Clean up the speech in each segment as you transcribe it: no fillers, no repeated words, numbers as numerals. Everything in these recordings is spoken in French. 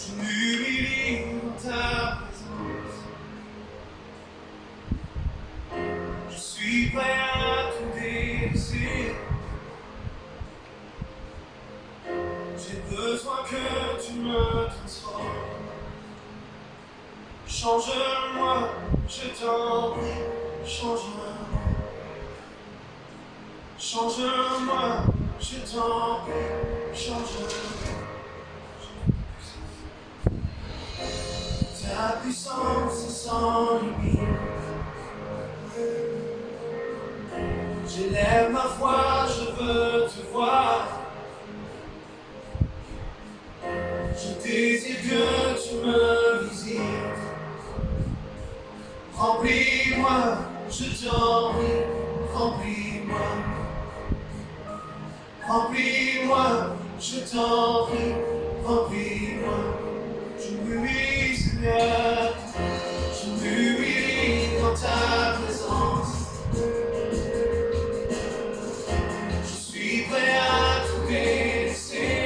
Je m'humilie dans ta présence. Je suis prêt à tout délaisser. J'ai besoin que tu me transformes. Change-moi, je t'en prie, change-moi. Change-moi, je t'en prie, change-moi. Ta puissance est sans limite. J'élève ma foi, je veux te voir. Je désire que tu me visites. Remplis-moi, je t'en prie, remplis-moi. Remplis-moi, je t'en prie, remplis-moi. Je m'humilie, Seigneur, je m'humilie dans ta présence. Je suis prêt à tout délaisser.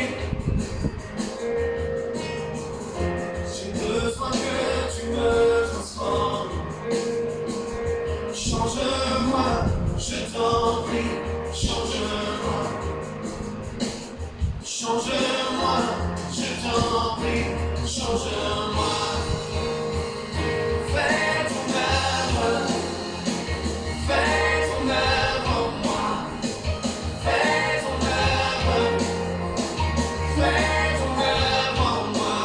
J'ai besoin que tu me transformes. Change-moi, je t'en prie, change-moi. Change-moi, je t'en prie, change-moi. Fais ton œuvre en moi. Fais ton œuvre en moi. Fais ton œuvre en moi.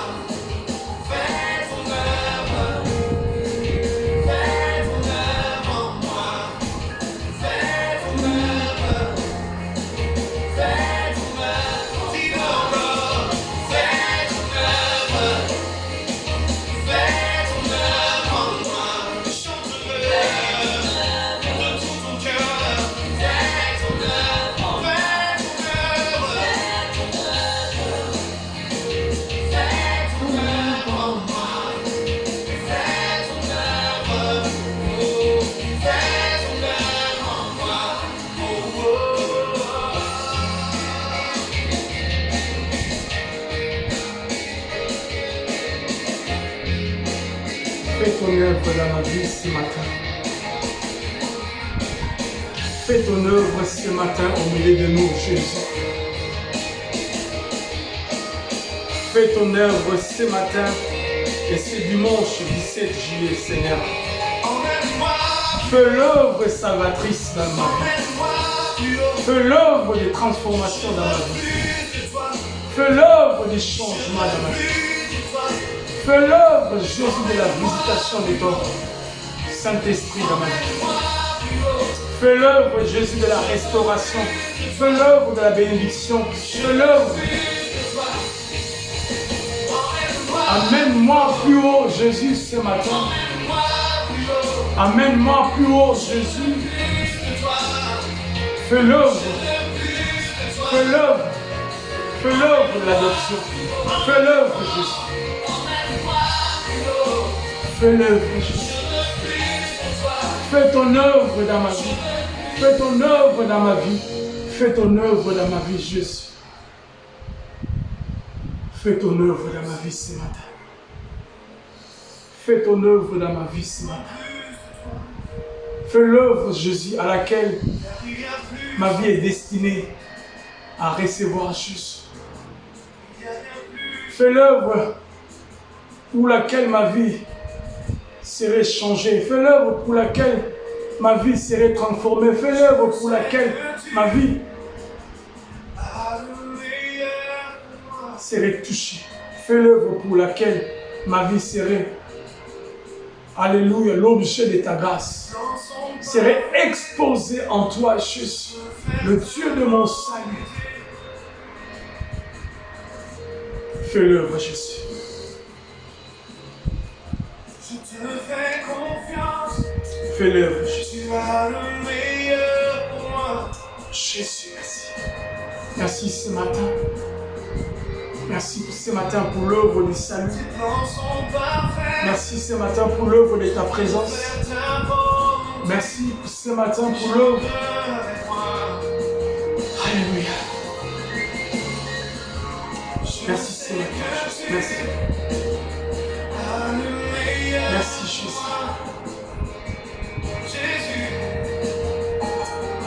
Fais ton œuvre. Fais ton œuvre dans ma vie ce matin. Fais ton œuvre ce matin au milieu de nous, Jésus. Fais ton œuvre ce matin et ce dimanche 17 juillet, Seigneur. Fais l'œuvre salvatrice dans ma vie. Fais l'œuvre de transformation dans ma vie. Fais l'œuvre de changement dans ma vie. Fais l'œuvre, Jésus, de la visitation de ton Saint-Esprit dans ma vie. Fais l'œuvre, Jésus, de la restauration. Fais l'œuvre de la bénédiction. Fais l'œuvre. Amène-moi plus haut, Jésus, ce matin. Amène-moi plus haut, Jésus. Fais l'œuvre. Fais l'œuvre. Fais l'œuvre de l'adoption. Fais l'œuvre, Jésus. Fais l'œuvre, Jésus. Fais ton œuvre dans ma vie. Fais ton œuvre dans ma vie. Fais ton œuvre dans ma vie, Jésus. Fais ton œuvre dans ma vie ce matin. Fais ton œuvre dans ma vie ce matin. Fais l'œuvre, Jésus, à laquelle ma vie est destinée à recevoir Jésus. Fais l'œuvre pour laquelle ma vie serait changée. Fais l'œuvre pour laquelle ma vie serait transformée. Fais l'œuvre pour laquelle ma vie serait touchée. Fais l'œuvre pour laquelle ma vie serait, alléluia, l'objet de ta grâce. Serait exposé en toi, Jésus, le Dieu de mon salut. Fais l'œuvre, Jésus. Je te fais confiance. Fais l'œuvre, Jésus. Tu as le meilleur pour moi. Jésus, merci. Merci ce matin. Merci ce matin pour l'œuvre du salut. Tes plans sont parfaits. Merci ce matin pour l'œuvre de ta présence. Merci ce matin pour l'œuvre. Alléluia. Merci ce matin, Jésus. Merci.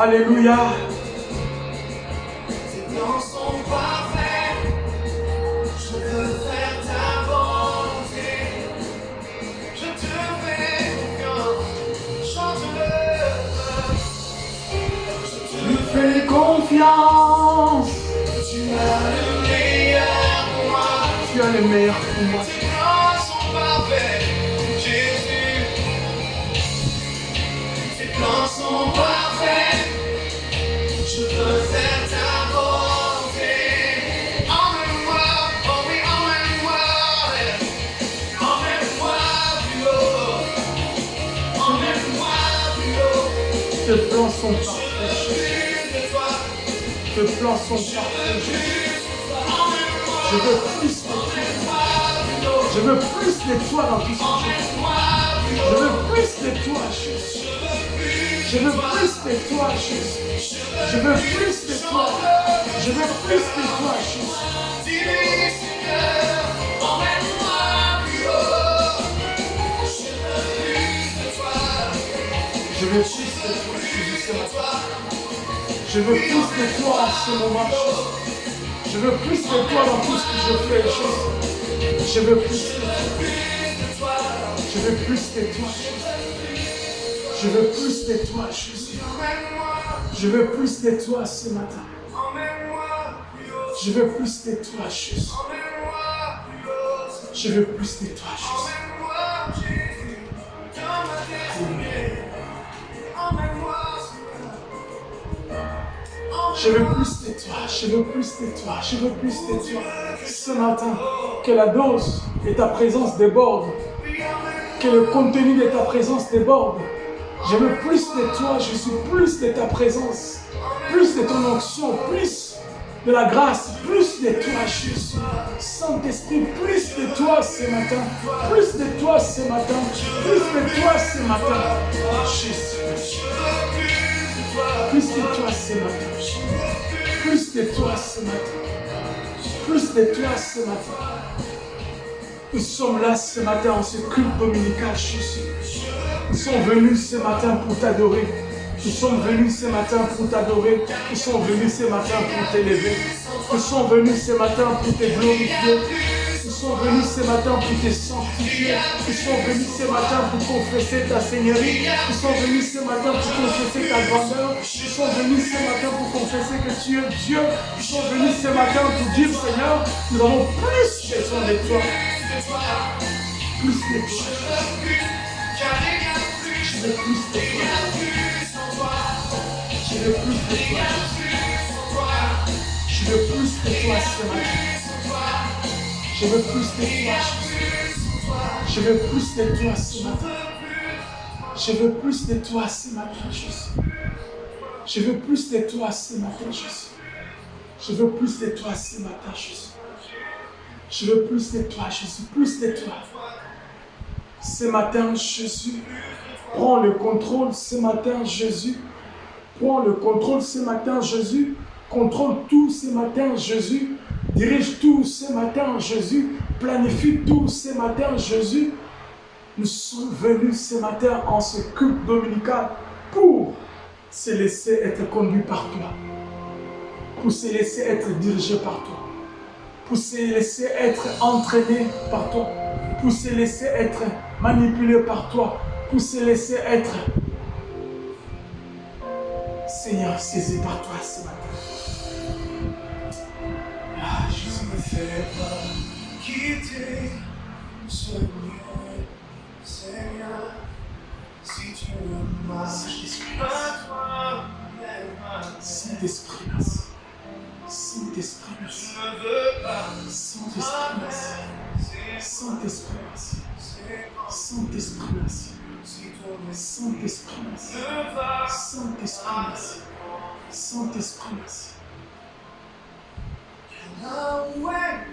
Alléluia. Tes plans sont parfaits. Je veux faire ta volonté. Je te fais confiance. Chante-le. Je fais confiance. Tu as le meilleur pour moi. Tu as le meilleur pour moi. Tes plans sont parfaits, Jésus. Tes plans sont parfaits. Je veux faire ta volonté. Emmène-moi, oh oui, emmène-moi. Emmène-moi plus haut. Emmène-moi plus haut. Tes plans sont Je parfaits. veux plus de toi. Tes plans sont parfaits. Emmène-moi, Je veux plus de toi. Je veux plus de toi dans tout ce que je fais. Je veux plus de toi, Jésus. Je veux plus de toi, Jésus. Je veux plus de toi. Je veux plus de toi, Jésus. dis-lui, Seigneur, emmène-moi plus haut. Je veux plus de toi. Je veux plus de toi, Jésus, ce matin. Je veux plus de toi en ce moment, Jésus. Je veux plus de toi dans tout ce que je fais, Jésus. Je veux plus de toi. Je veux plus de toi, Jésus. Je veux plus de toi, Jésus. Je veux plus de toi ce matin. Je veux plus de toi, Jésus. Je veux plus de toi, Jésus. Je veux plus de toi, je veux plus de toi, je veux plus de toi. Ce matin, que la dose de ta présence déborde. Que le contenu de ta présence déborde. Je veux plus de toi, Jésus, plus de ta présence, plus de ton onction, plus de la grâce, plus de toi, Jésus. Saint-Esprit, plus de toi ce matin, plus de toi ce matin, plus de toi ce matin. Jésus, plus de toi ce matin, plus de toi ce matin, plus de toi ce matin. Nous sommes là ce matin en ce culte dominical, Jésus. Nous sommes venus ce matin pour t'adorer. Nous sommes venus ce matin pour t'adorer. Nous sommes venus ce matin pour t'élever. Nous sommes venus ce matin pour te glorifier. Nous sommes venus ce matin pour te sanctifier. Nous sommes venus ce matin pour confesser ta seigneurie. Nous sommes venus ce matin pour confesser ta grandeur. Nous sommes venus ce matin pour confesser que tu es Dieu. Nous sommes venus ce matin pour dire, Seigneur, nous avons plus besoin de toi. Plus de toi. Je veux plus de toi. Je veux plus de toi. Je veux plus de toi ce matin. Je veux plus de toi. Je veux plus de toi ce matin. Je veux plus de toi ce matin, Jésus. Je veux plus de toi ce matin, Jésus. Je veux plus de toi ce matin, Jésus. Je veux plus de toi, Jésus. Plus de toi. Ce matin, Jésus. Prends le contrôle ce matin, Jésus. Prends le contrôle ce matin, Jésus. Contrôle tout ce matin, Jésus. Dirige tout ce matin, Jésus. Planifie tout ce matin, Jésus. Nous sommes venus ce matin en ce culte dominical pour se laisser être conduit par toi. Pour se laisser être dirigé par toi. Pour se laisser être entraîné par toi. Pour se laisser être manipulé par toi. Pour se laisser être, Seigneur, saisi par toi ce matin. Ah, Jésus, Ne me fais pas quitter ce lieu, Seigneur. Si tu me marches à toi, Saint-Esprit, merci. Saint-Esprit, merci. je ne veux pas Saint-Esprit, merci. Saint-Esprit, merci. Saint-Esprit, merci. Saint-Esprit, merci. Saint-Esprit, merci. Saint-Esprit, merci. Là où est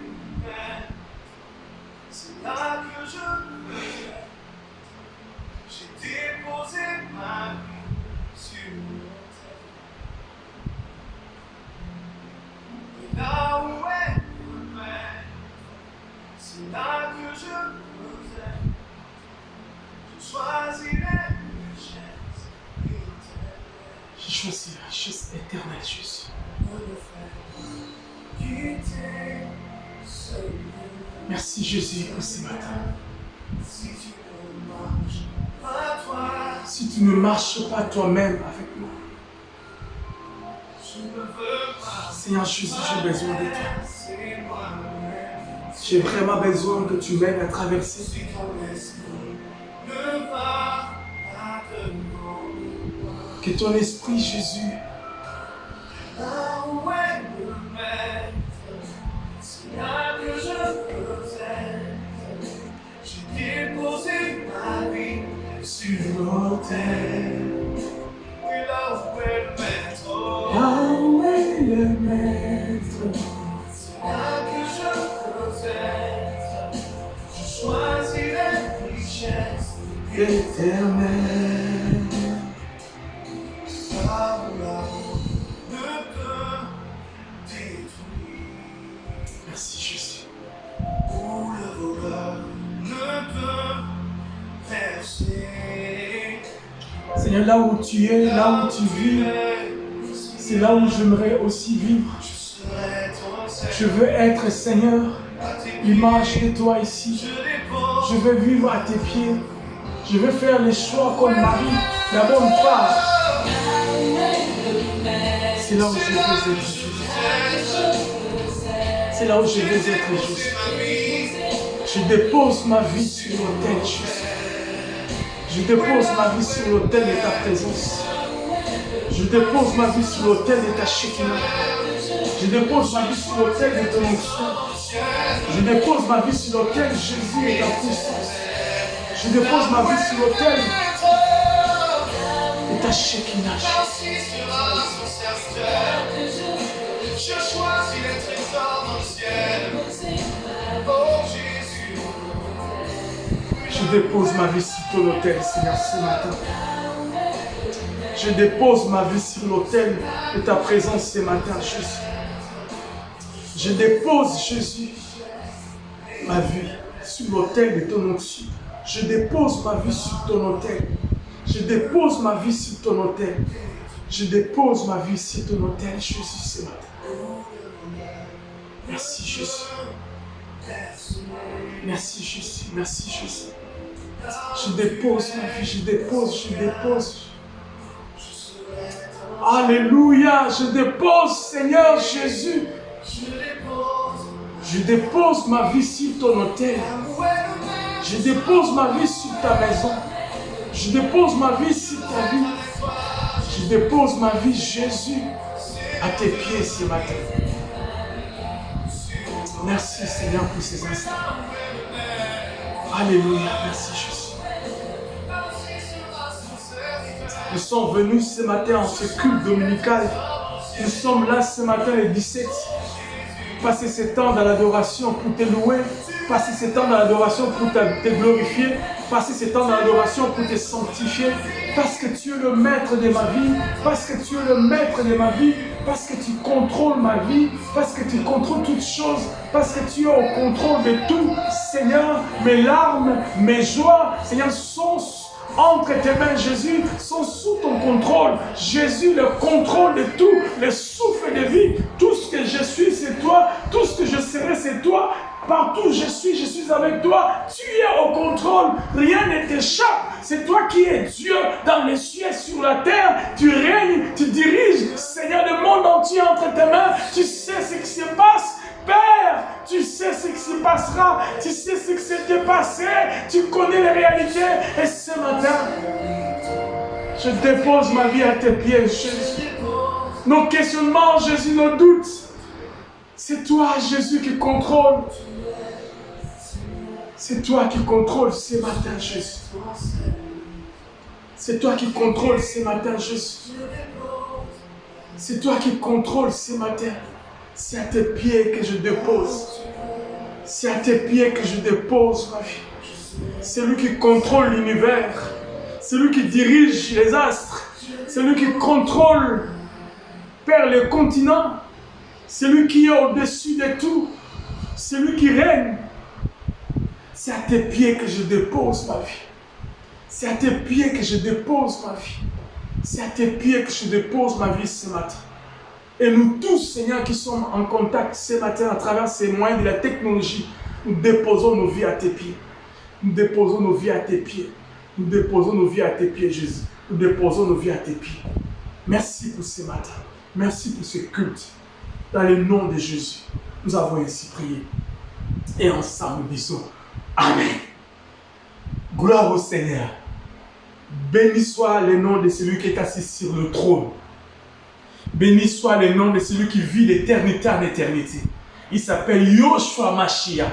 c'est là que je veux. J'ai déposé ma vie sur l'autel. Et là où est c'est là que je veux. Je choisirai une chaise éternelle. Je choisirai Éternel Jésus. Merci Jésus pour ce matin. Si tu ne marches pas toi-même avec moi, Seigneur Jésus, j'ai besoin de toi. J'ai vraiment besoin que tu m'aides à traverser. Que ton esprit, Jésus, j'ai déposé ma vie sur l'autel. Oui, là où est le maître. Là où est le maître. C'est là que je veux être. Je choisis la richesse Éternel. là où la route ne peut détruire. Merci Jésus. Où le voleur ne peut percer. Seigneur, là où tu es, là où tu vis, c'est là où j'aimerais aussi vivre. Je veux être, Seigneur, l'image de toi ici. Je veux vivre à tes pieds. Je veux faire les choix comme Marie, la bonne part. C'est là où je veux être juste. C'est là où je veux être juste. Je dépose ma vie sur l'autel, Jésus. Je dépose ma vie sur l'autel de ta présence. Je dépose ma vie sur l'autel de ta Shekinah. Je dépose ma vie sur l'autel de ton onction. Je dépose ma vie sur l'autel, Jésus, et ta puissance. Je dépose ma vie sur l'autel de ta Shekinah. Je choisis les trésors dans le ciel. Oh Jésus. Je dépose ma vie sur ton autel, Seigneur, ce matin. Je dépose ma vie sur l'autel de ta présence ce matin, Jésus. Je dépose, Jésus, ma vie sur l'autel de ton onction. Je dépose ma vie sur ton autel. Je dépose ma vie sur ton autel. Je dépose ma vie sur ton autel, Jésus, ce matin. Merci, Jésus. Merci, Jésus. Merci, Jésus. Je dépose ma vie, je dépose. Alléluia, je dépose, Seigneur Jésus. Je dépose ma vie sur ton autel. Je dépose ma vie sur ta maison. Je dépose ma vie sur ta vie. Je dépose ma vie, Jésus, à tes pieds ce matin. Merci, Seigneur, pour ces instants. Alléluia, merci, Jésus. Nous sommes venus ce matin en ce culte dominical. Nous sommes là ce matin les 17. Passer ce temps dans l'adoration pour te louer. Passer ce temps dans l'adoration pour te glorifier. Passer ce temps dans l'adoration pour te sanctifier. Parce que tu es le maître de ma vie. Parce que tu es le maître de ma vie. Parce que tu contrôles ma vie. Parce que tu contrôles toutes choses. Parce que tu es au contrôle de tout. Seigneur, mes larmes, mes joies, Seigneur, sont entre tes mains, Jésus, sont sous ton contrôle. Jésus, le contrôle de tout, le souffle de vie. Tout ce que je suis, c'est toi. Tout ce que je serai, c'est toi. Partout où je suis avec toi. Tu es au contrôle. Rien ne t'échappe. C'est toi qui es Dieu dans les cieux et sur la terre. Tu règnes, tu diriges, Seigneur, le monde entier entre tes mains. Tu sais ce qui se passe. Père, tu sais ce qui se passera, tu sais ce qui s'est passé, tu connais les réalités. Et ce matin, je dépose ma vie à tes pieds, Jésus. Nos questionnements, Jésus, nos doutes, c'est toi, Jésus, qui contrôle. C'est toi qui contrôle ce matin, Jésus. C'est toi qui contrôle ce matin, Jésus. C'est toi qui contrôle ce matin. C'est à tes pieds que je dépose. C'est à tes pieds que je dépose ma vie. C'est lui qui contrôle l'univers. C'est lui qui dirige les astres. C'est lui qui contrôle, Père, les continents. C'est lui qui est au-dessus de tout. C'est lui qui règne. C'est à tes pieds que je dépose ma vie. C'est à tes pieds que je dépose ma vie. C'est à tes pieds que je dépose ma vie ce matin. Et nous tous, Seigneur, qui sommes en contact ce matin à travers ces moyens de la technologie, nous déposons nos vies à tes pieds. Nous déposons nos vies à tes pieds. Nous déposons nos vies à tes pieds, Jésus. Nous déposons nos vies à tes pieds. Merci pour ce matin. Merci pour ce culte. Dans le nom de Jésus, nous avons ainsi prié. Et ensemble, nous disons Amen. Gloire au Seigneur. Béni soit le nom de celui qui est assis sur le trône. Béni soit le nom de celui qui vit d'éternité en éternité. Il s'appelle Yoshua Mashiach.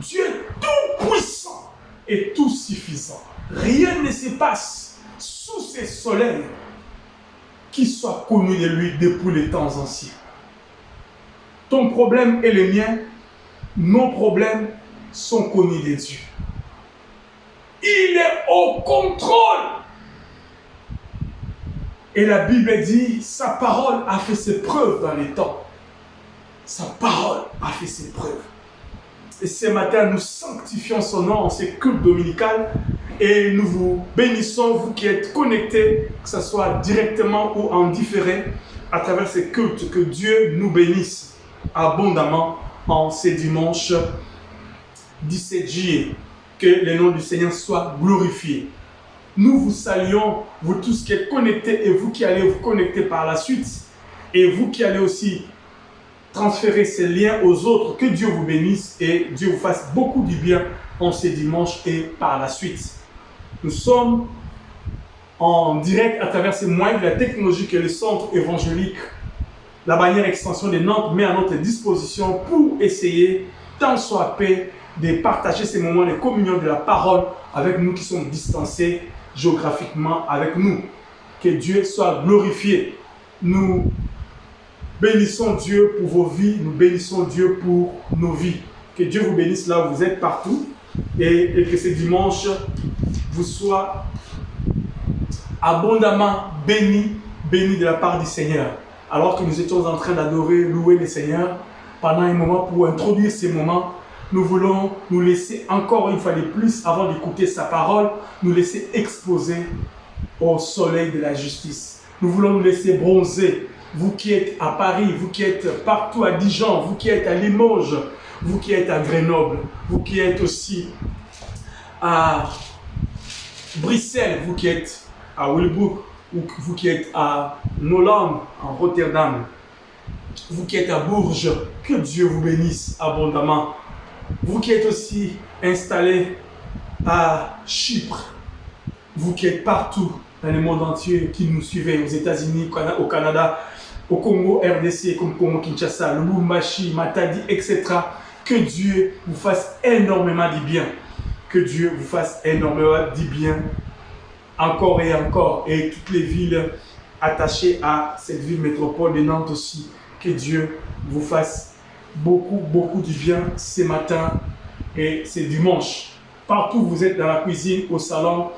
Dieu tout-puissant et tout-suffisant. Rien ne se passe sous ce soleil qui soit connu de lui depuis les temps anciens. Ton problème et le mien, nos problèmes sont connus de Dieu. Il est au contrôle. Et la Bible dit, sa parole a fait ses preuves dans les temps. Sa parole a fait ses preuves. Et ce matin, nous sanctifions son nom en ce culte dominical et nous vous bénissons, vous qui êtes connectés, que ce soit directement ou en différé, à travers ces cultes. Que Dieu nous bénisse abondamment en ce dimanche 17 juillet. Que le nom du Seigneur soit glorifié. Nous vous saluons, vous tous qui êtes connectés et vous qui allez vous connecter par la suite. Et vous qui allez aussi transférer ces liens aux autres. Que Dieu vous bénisse et Dieu vous fasse beaucoup du bien en ce dimanche et par la suite. Nous sommes en direct à travers ces moyens de la technologie que le centre évangélique, la bannière extension de Nantes, met à notre disposition pour essayer, tant soit peu, de partager ces moments de communion de la parole avec nous qui sommes distancés géographiquement avec nous. Que Dieu soit glorifié. Nous bénissons Dieu pour vos vies, nous bénissons Dieu pour nos vies. Que Dieu vous bénisse là où vous êtes partout et que ce dimanche vous soit abondamment béni de la part du Seigneur. Alors que nous étions en train d'adorer, louer le Seigneur, pendant un moment pour introduire ces moments, nous voulons nous laisser encore une fois de plus, avant d'écouter sa parole, nous laisser exposer au soleil de la justice. Nous voulons nous laisser bronzer. Vous qui êtes à Paris, vous qui êtes partout à Dijon, vous qui êtes à Limoges, vous qui êtes à Grenoble, vous qui êtes aussi à Bruxelles, vous qui êtes à Wilbroek, vous qui êtes à Noland, en Rotterdam, vous qui êtes à Bourges, que Dieu vous bénisse abondamment. Vous qui êtes aussi installés à Chypre, vous qui êtes partout dans le monde entier, qui nous suivez aux États-Unis, au Canada, au Congo, RDC, comme Congo, Kinshasa, Lubumbashi, Matadi, etc. Que Dieu vous fasse énormément du bien. Que Dieu vous fasse énormément du bien. Encore et encore. Et toutes les villes attachées à cette ville métropole de Nantes aussi. Que Dieu vous fasse beaucoup du bien ce matin et ce dimanche. Partout vous êtes dans la cuisine, au salon,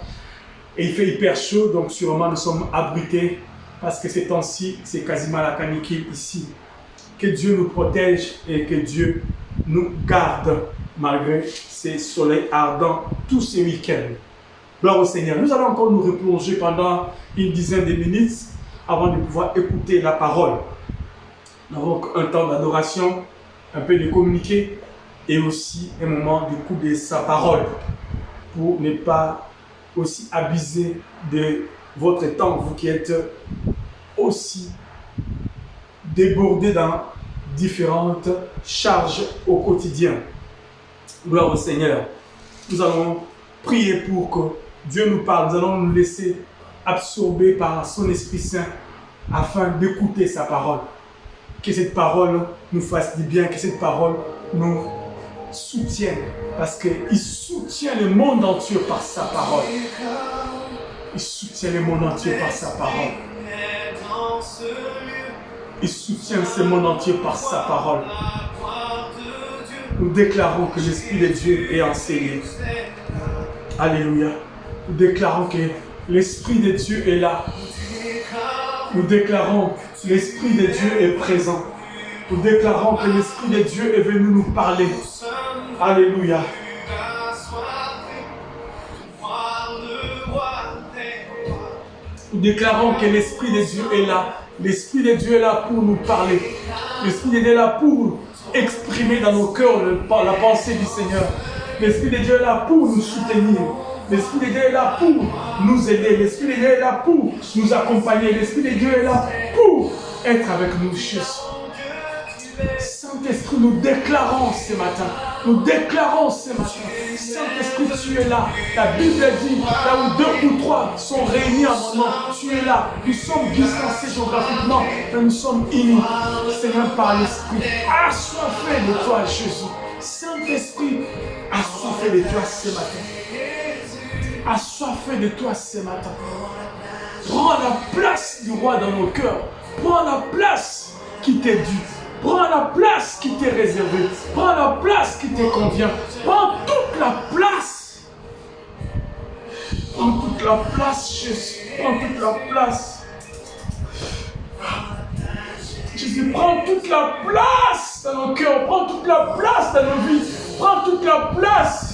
et il fait hyper chaud, donc sûrement nous sommes abrités parce que ces temps-ci, c'est quasiment la canicule ici. Que Dieu nous protège et que Dieu nous garde malgré ces soleils ardents tous ces week-ends. Gloire au Seigneur. Nous allons encore nous replonger pendant une dizaine de minutes avant de pouvoir écouter la parole. Nous avons un temps d'adoration, un peu de communiquer et aussi un moment d'écouter sa parole pour ne pas aussi abuser de votre temps, vous qui êtes aussi débordés dans différentes charges au quotidien. Gloire au Seigneur. Nous allons prier pour que Dieu nous parle. Nous allons nous laisser absorber par son Esprit Saint afin d'écouter sa parole. Que cette parole nous fasse du bien, que cette parole nous soutienne, parce qu'il soutient le monde entier par sa parole. Il soutient le monde entier par sa parole. Il soutient ce monde entier par sa parole. Nous déclarons que l'Esprit de Dieu est enseigné. Alléluia. Nous déclarons que l'Esprit de Dieu est là. Nous déclarons que l'Esprit de Dieu est présent. Nous déclarons que l'Esprit de Dieu est venu nous parler. Alléluia. Nous déclarons que l'Esprit de Dieu est là. L'Esprit de Dieu est là pour nous parler. L'Esprit de Dieu est là pour exprimer dans nos cœurs la pensée du Seigneur. L'Esprit de Dieu est là pour nous soutenir. L'Esprit de Dieu est là pour nous aider. L'Esprit de Dieu est là pour nous accompagner. L'Esprit de Dieu est là pour être avec nous, Jésus. Saint-Esprit, nous déclarons ce matin. Nous déclarons ce matin. Saint-Esprit, tu es là. La Bible dit, là où 2 ou 3 sont réunis en mon nom, tu es là. Nous sommes distancés géographiquement, mais nous sommes unis. Seigneur, par l'Esprit, assoiffé de toi, Jésus. Saint-Esprit, assoiffé de toi ce matin. Assoiffé de toi ce matin. Prends la place du roi dans nos cœurs. Prends la place qui t'est due. Prends la place qui t'est réservée. Prends la place qui te convient. Prends toute la place. Prends toute la place, Jésus. Prends toute la place. Jésus, prends toute la place dans nos cœurs. Prends toute la place dans nos vies. Prends toute la place.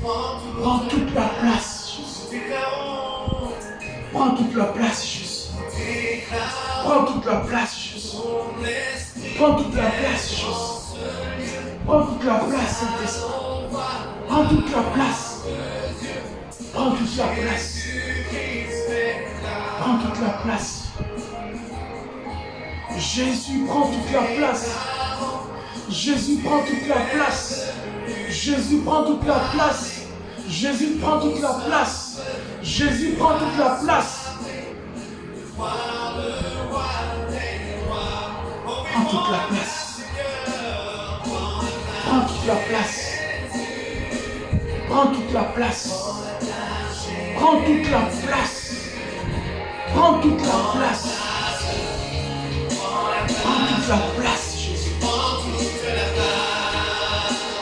Prends toute la place, Jésus. Prends toute la place, Jésus. Prends toute la place, Jésus. Prends toute la place, Jésus. Prends toute la place, Saint-Esprit. Prends toute la place. Prends toute la place. Prends toute la place. Jésus, prends toute la place. Jésus, prends toute la place. Jésus, prends toute la place. Jésus, prends toute la place. Jésus, prends toute la place. Prends toute la place. Prends toute la place. Prends toute la place. Prends toute la place. Prends toute la place. Prends toute la place, Jésus.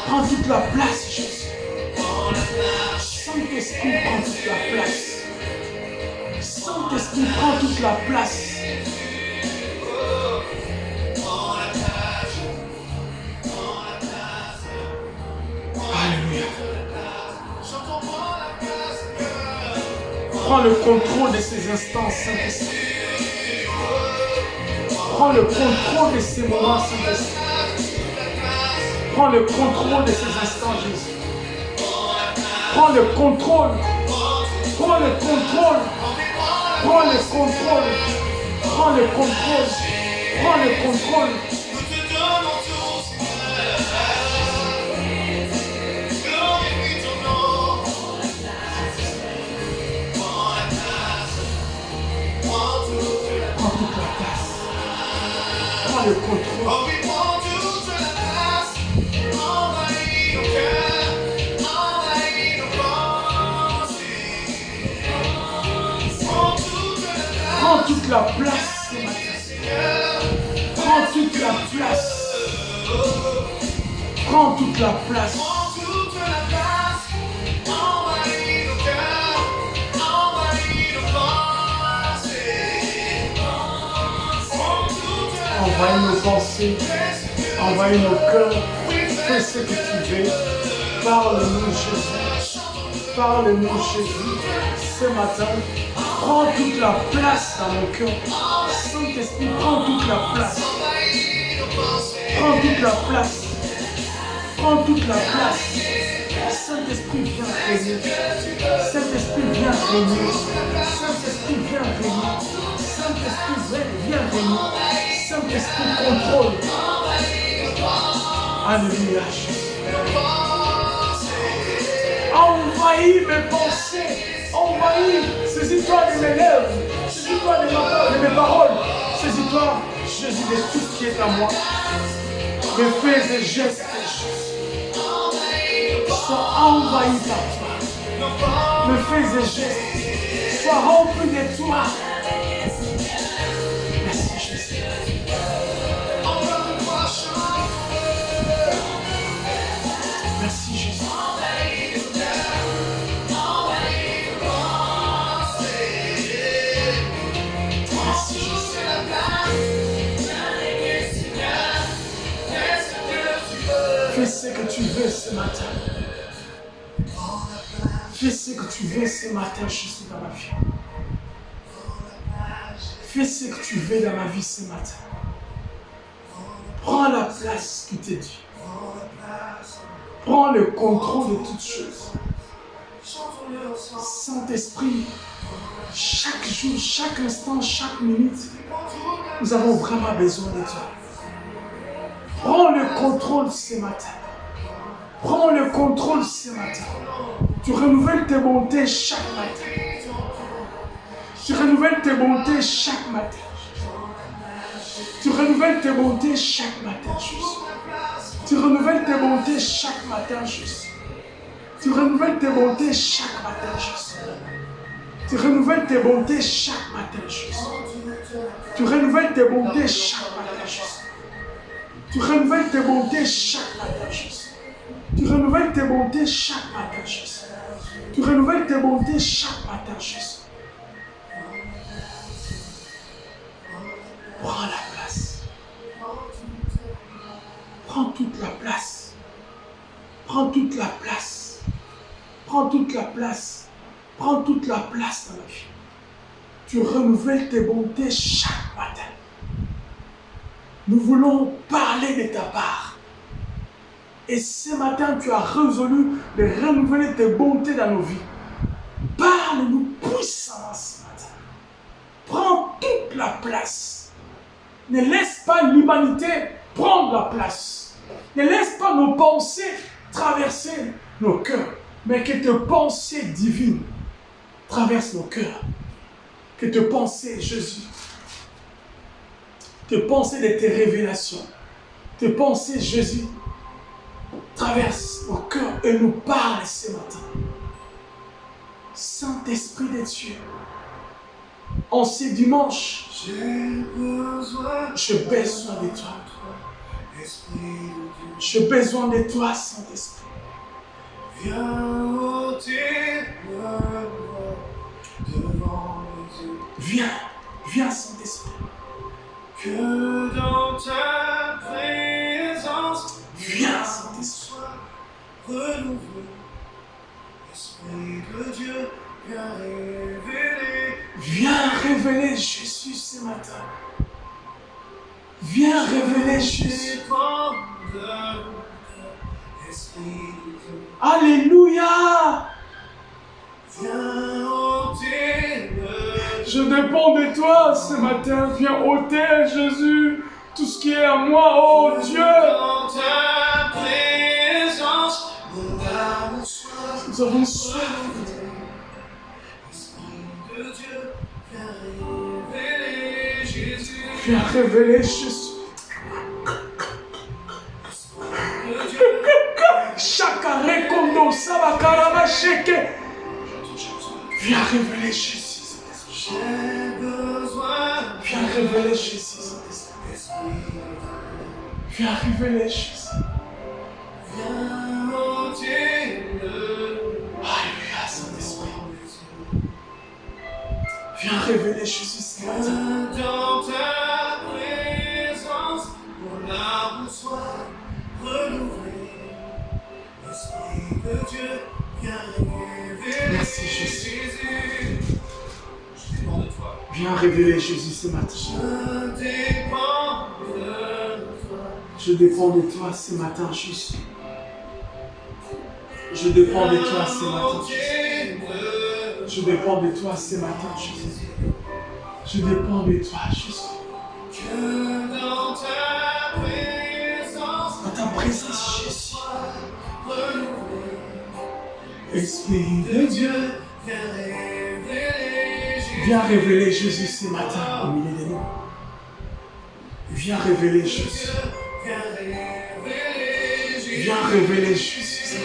Prends toute la place, Jésus. Saint-Esprit, prends toute la place. Saint-Esprit, prends toute la place. Alléluia. Prends le contrôle de ces instants, Saint-Esprit. Prends le contrôle de ces moments, Saint-Esprit. Prends le contrôle de ces instants, Jésus. Prends le contrôle. Prends le contrôle. Prends le contrôle. Prends le contrôle. Prends le contrôle. Prends toute la place. Prends le contrôle. Prends toute la place ce matin. Prends toute la place. Prends toute la place. Envahis nos pensées. Envahis nos cœurs. Fais ce que tu veux. Parle-nous, Jésus. Parle-nous, Jésus. Ce matin, prends toute la place dans mon cœur. Saint-Esprit, prends toute la place. Prends toute la place. Prends toute la place. Saint-Esprit, viens régner. Saint-Esprit, viens régner. Saint-Esprit, viens régner. Saint-Esprit, viens régner. Saint-Esprit, contrôle. Alléluia. Envahis mes pensées. Envahis. Saisis-toi de mes lèvres. Saisis-toi de mes paroles. Saisis-toi, Jésus, de tout ce qui est à moi. Mes faits et gestes, sois envahis par toi. Mes faits et gestes soient remplis de toi. Merci, Jésus. Merci, Jésus. Fais ce que tu veux ce matin. Fais ce que tu veux ce matin, Jésus, dans ma vie. Fais ce que tu veux dans ma vie ce matin. Prends la place qui t'est due. Prends le contrôle de toutes choses. Saint-Esprit, chaque jour, chaque instant, chaque minute, nous avons vraiment besoin de toi. Prends le contrôle ce matin. Prends le contrôle ce matin. Tu renouvelles tes bontés chaque matin. Tu renouvelles tes bontés chaque matin. Tu renouvelles tes bontés chaque matin, Jésus. Tu renouvelles tes bontés chaque matin, Jésus. Tu renouvelles tes bontés chaque matin, Jésus. Tu renouvelles tes bontés chaque matin, Jésus. Tu renouvelles tes bontés chaque matin, Jésus. Tu renouvelles tes bontés chaque matin, Jésus. Tu renouvelles tes bontés chaque matin, Jésus. Tu renouvelles tes bontés chaque matin, Jésus. Prends la place. Prends toute la place. Prends toute la place. Prends toute la place. Prends toute la place dans la vie. Tu renouvelles tes bontés chaque matin. Nous voulons parler de ta part. Et ce matin, tu as résolu de renouveler tes bontés dans nos vies. Parle-nous puissamment ce matin. Prends toute la place. Ne laisse pas l'humanité prendre la place. Ne laisse pas nos pensées traverser nos cœurs, mais que tes pensées divines traversent nos cœurs. Que tes pensées, Jésus, tes pensées de tes révélations, tes pensées, Jésus, traversent nos cœurs et nous parlent ce matin. Saint-Esprit de Dieu, en ce dimanche, j'ai besoin de toi. J'ai besoin de toi, Saint-Esprit. Viens ôter devant les yeux. Viens, Saint-Esprit. Que dans ta présence, viens, Saint-Esprit. Renouvelé, Esprit de Dieu, viens révéler. Viens révéler Jésus ce matin. Viens révéler Jésus. Alléluia. Viens ôter je dépends de toi ce matin. Viens ôter, Jésus, tout ce qui est à moi, oh Dieu. Dans ta présence, nous avons soif. Esprit de Dieu, viens révéler Jésus. Viens révéler Jésus. Chaka rekondo sabakarama sheke. Viens révéler Jésus. J'ai besoin. Viens révéler Jésus. Viens révéler Jésus. Viens ôter Alléluia, Saint-Esprit. Viens révéler Jésus ce matin. Dans ta présence, mon âme soit renouvelée. Esprit de Dieu, viens révéler. Merci Jésus. Je dépends de toi. Viens révéler Jésus ce matin. Je dépends de toi. Je dépends de toi ce matin, Jésus. Je dépends de toi ce matin, Jésus. Je dépends de toi ce matin, Jésus. Je dépends de toi, Jésus. Que dans ta présence, Dans ta présence, Jésus. Esprit de Dieu, viens révéler Jésus. Viens révéler Jésus ce matin au milieu de nous. Viens révéler Jésus. Viens révéler Jésus. Viens révéler Jésus.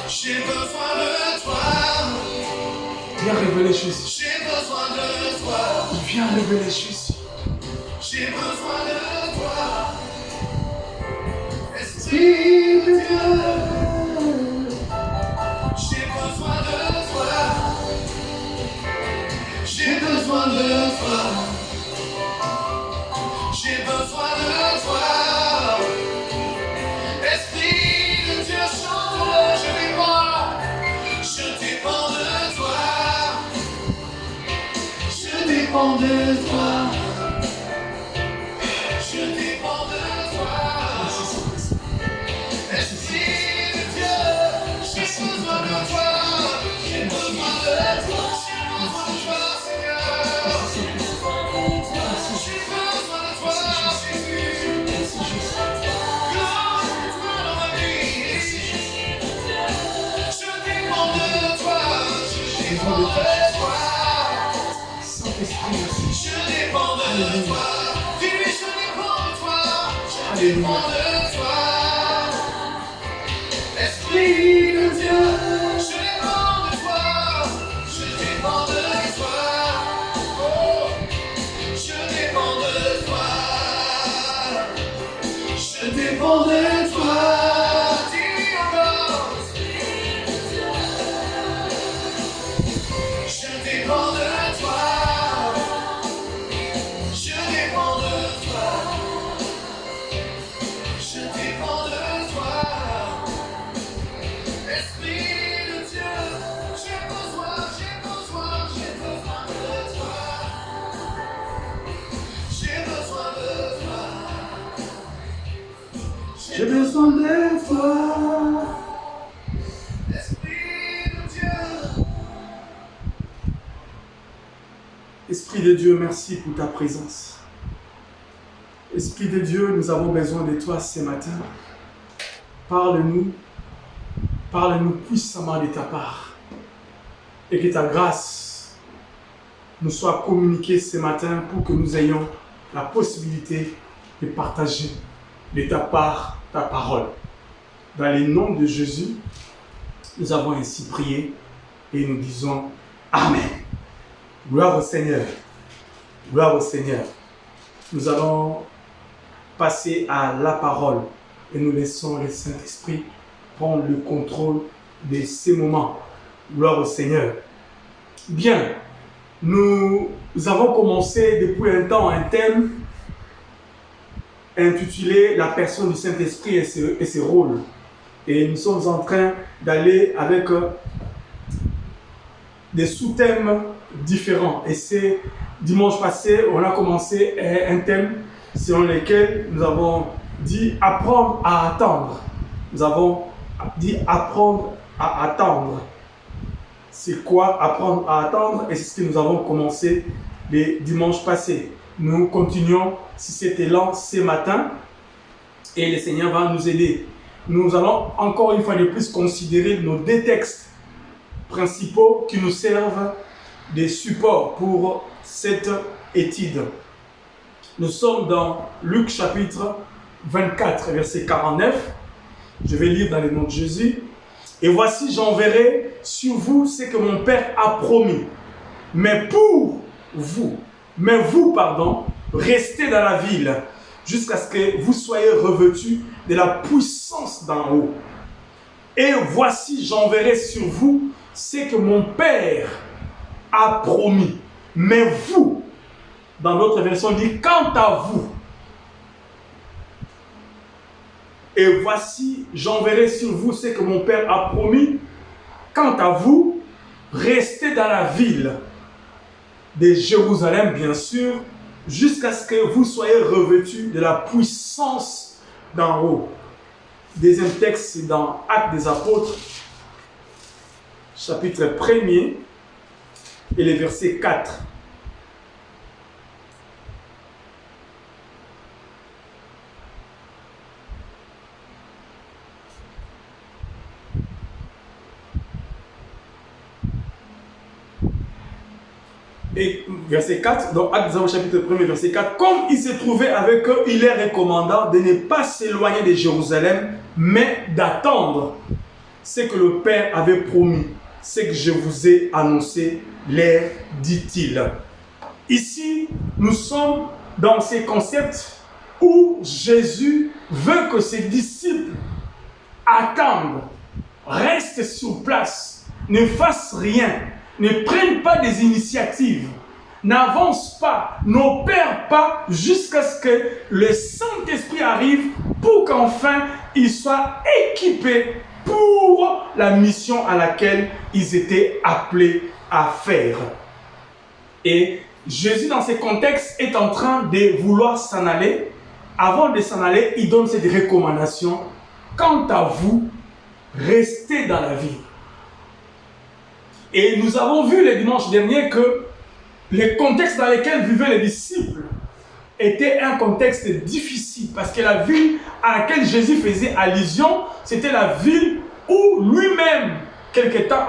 J'ai besoin de toi. Viens révéler Jésus. J'ai besoin de toi. Viens révéler Jésus. J'ai besoin de toi. Esprit de Dieu. J'ai besoin de toi. J'ai besoin de toi. J'ai besoin de toi. Esprit de Dieu, chante, je dépends de toi. Je dépends de toi. Je dépends de toi. Esprit de Dieu, j'ai besoin de toi. J'ai besoin de toi. J'ai besoin de toi, Seigneur. J'ai besoin de toi, Jésus. Glorifie-toi dans ma vie. Je dépends de toi. Je dépends de toi. Je dépends de toi. Dis-lui, je dépends de toi. Je dépends de toi. Esprit de Dieu, je dépends de toi. Je dépends de toi. Oh, je dépends de toi. Je dépends de toi. Dis-lui encore. Je dépends de toi. Je dépends de toi. Je dépends de toi. Esprit de Dieu, j'ai besoin de toi. J'ai besoin de toi. J'ai besoin de toi. Esprit de Dieu. Esprit de Dieu, merci pour ta présence. Esprit de Dieu, nous avons besoin de toi ce matin. Parle-nous puissamment de ta part. Et que ta grâce nous soit communiquée ce matin pour que nous ayons la possibilité de partager de ta part ta parole. Dans le nom de Jésus, nous avons ainsi prié et nous disons Amen. Gloire au Seigneur. Gloire au Seigneur. Nous allons passer à la parole et nous laissons le Saint-Esprit prendre le contrôle de ces moments. Gloire au Seigneur. Bien, nous avons commencé depuis un temps un thème intitulé La personne du Saint-Esprit et ses rôles. Et nous sommes en train d'aller avec des sous-thèmes différents. Et c'est dimanche passé, on a commencé un thème selon lequel nous avons dit apprendre à attendre. Nous avons dit apprendre à attendre. C'est quoi apprendre à attendre? Et c'est ce que nous avons commencé les dimanches passés. Nous continuons sur cet élan ce matin et le Seigneur va nous aider. Nous allons encore une fois de plus considérer nos deux textes principaux qui nous servent de support pour cette étude. Nous sommes dans Luc chapitre 24, verset 49. Je vais lire dans le nom de Jésus. Et voici, j'enverrai sur vous ce que mon Père a promis. Mais vous, restez dans la ville jusqu'à ce que vous soyez revêtus de la puissance d'en haut. Et voici, j'enverrai sur vous ce que mon Père a promis. Mais vous, dans d'autres versions, on dit quant à vous. Et voici, j'enverrai sur vous ce que mon Père a promis. Quant à vous, restez dans la ville de Jérusalem, bien sûr, jusqu'à ce que vous soyez revêtus de la puissance d'en haut. Deuxième texte, c'est dans Actes des Apôtres, chapitre 1er, et le verset 4. Et verset 4, dans Actes des Apôtres, chapitre 1er, verset 4, comme il se trouvait avec eux, il leur recommanda de ne pas s'éloigner de Jérusalem, mais d'attendre ce que le Père avait promis, ce que je vous ai annoncé, leur dit-il. Ici, nous sommes dans ces concepts où Jésus veut que ses disciples attendent, restent sur place, ne fassent rien, ne prennent pas des initiatives, n'avancent pas, n'opèrent pas jusqu'à ce que le Saint-Esprit arrive pour qu'enfin ils soient équipés pour la mission à laquelle ils étaient appelés à faire. Et Jésus, dans ces contextes, est en train de vouloir s'en aller. Avant de s'en aller, il donne cette recommandation. Quant à vous, restez dans la vie. Et nous avons vu le dimanche dernier que les contextes dans lesquels vivaient les disciples était un contexte difficile parce que la ville à laquelle Jésus faisait allusion, c'était la ville où lui-même, quelque temps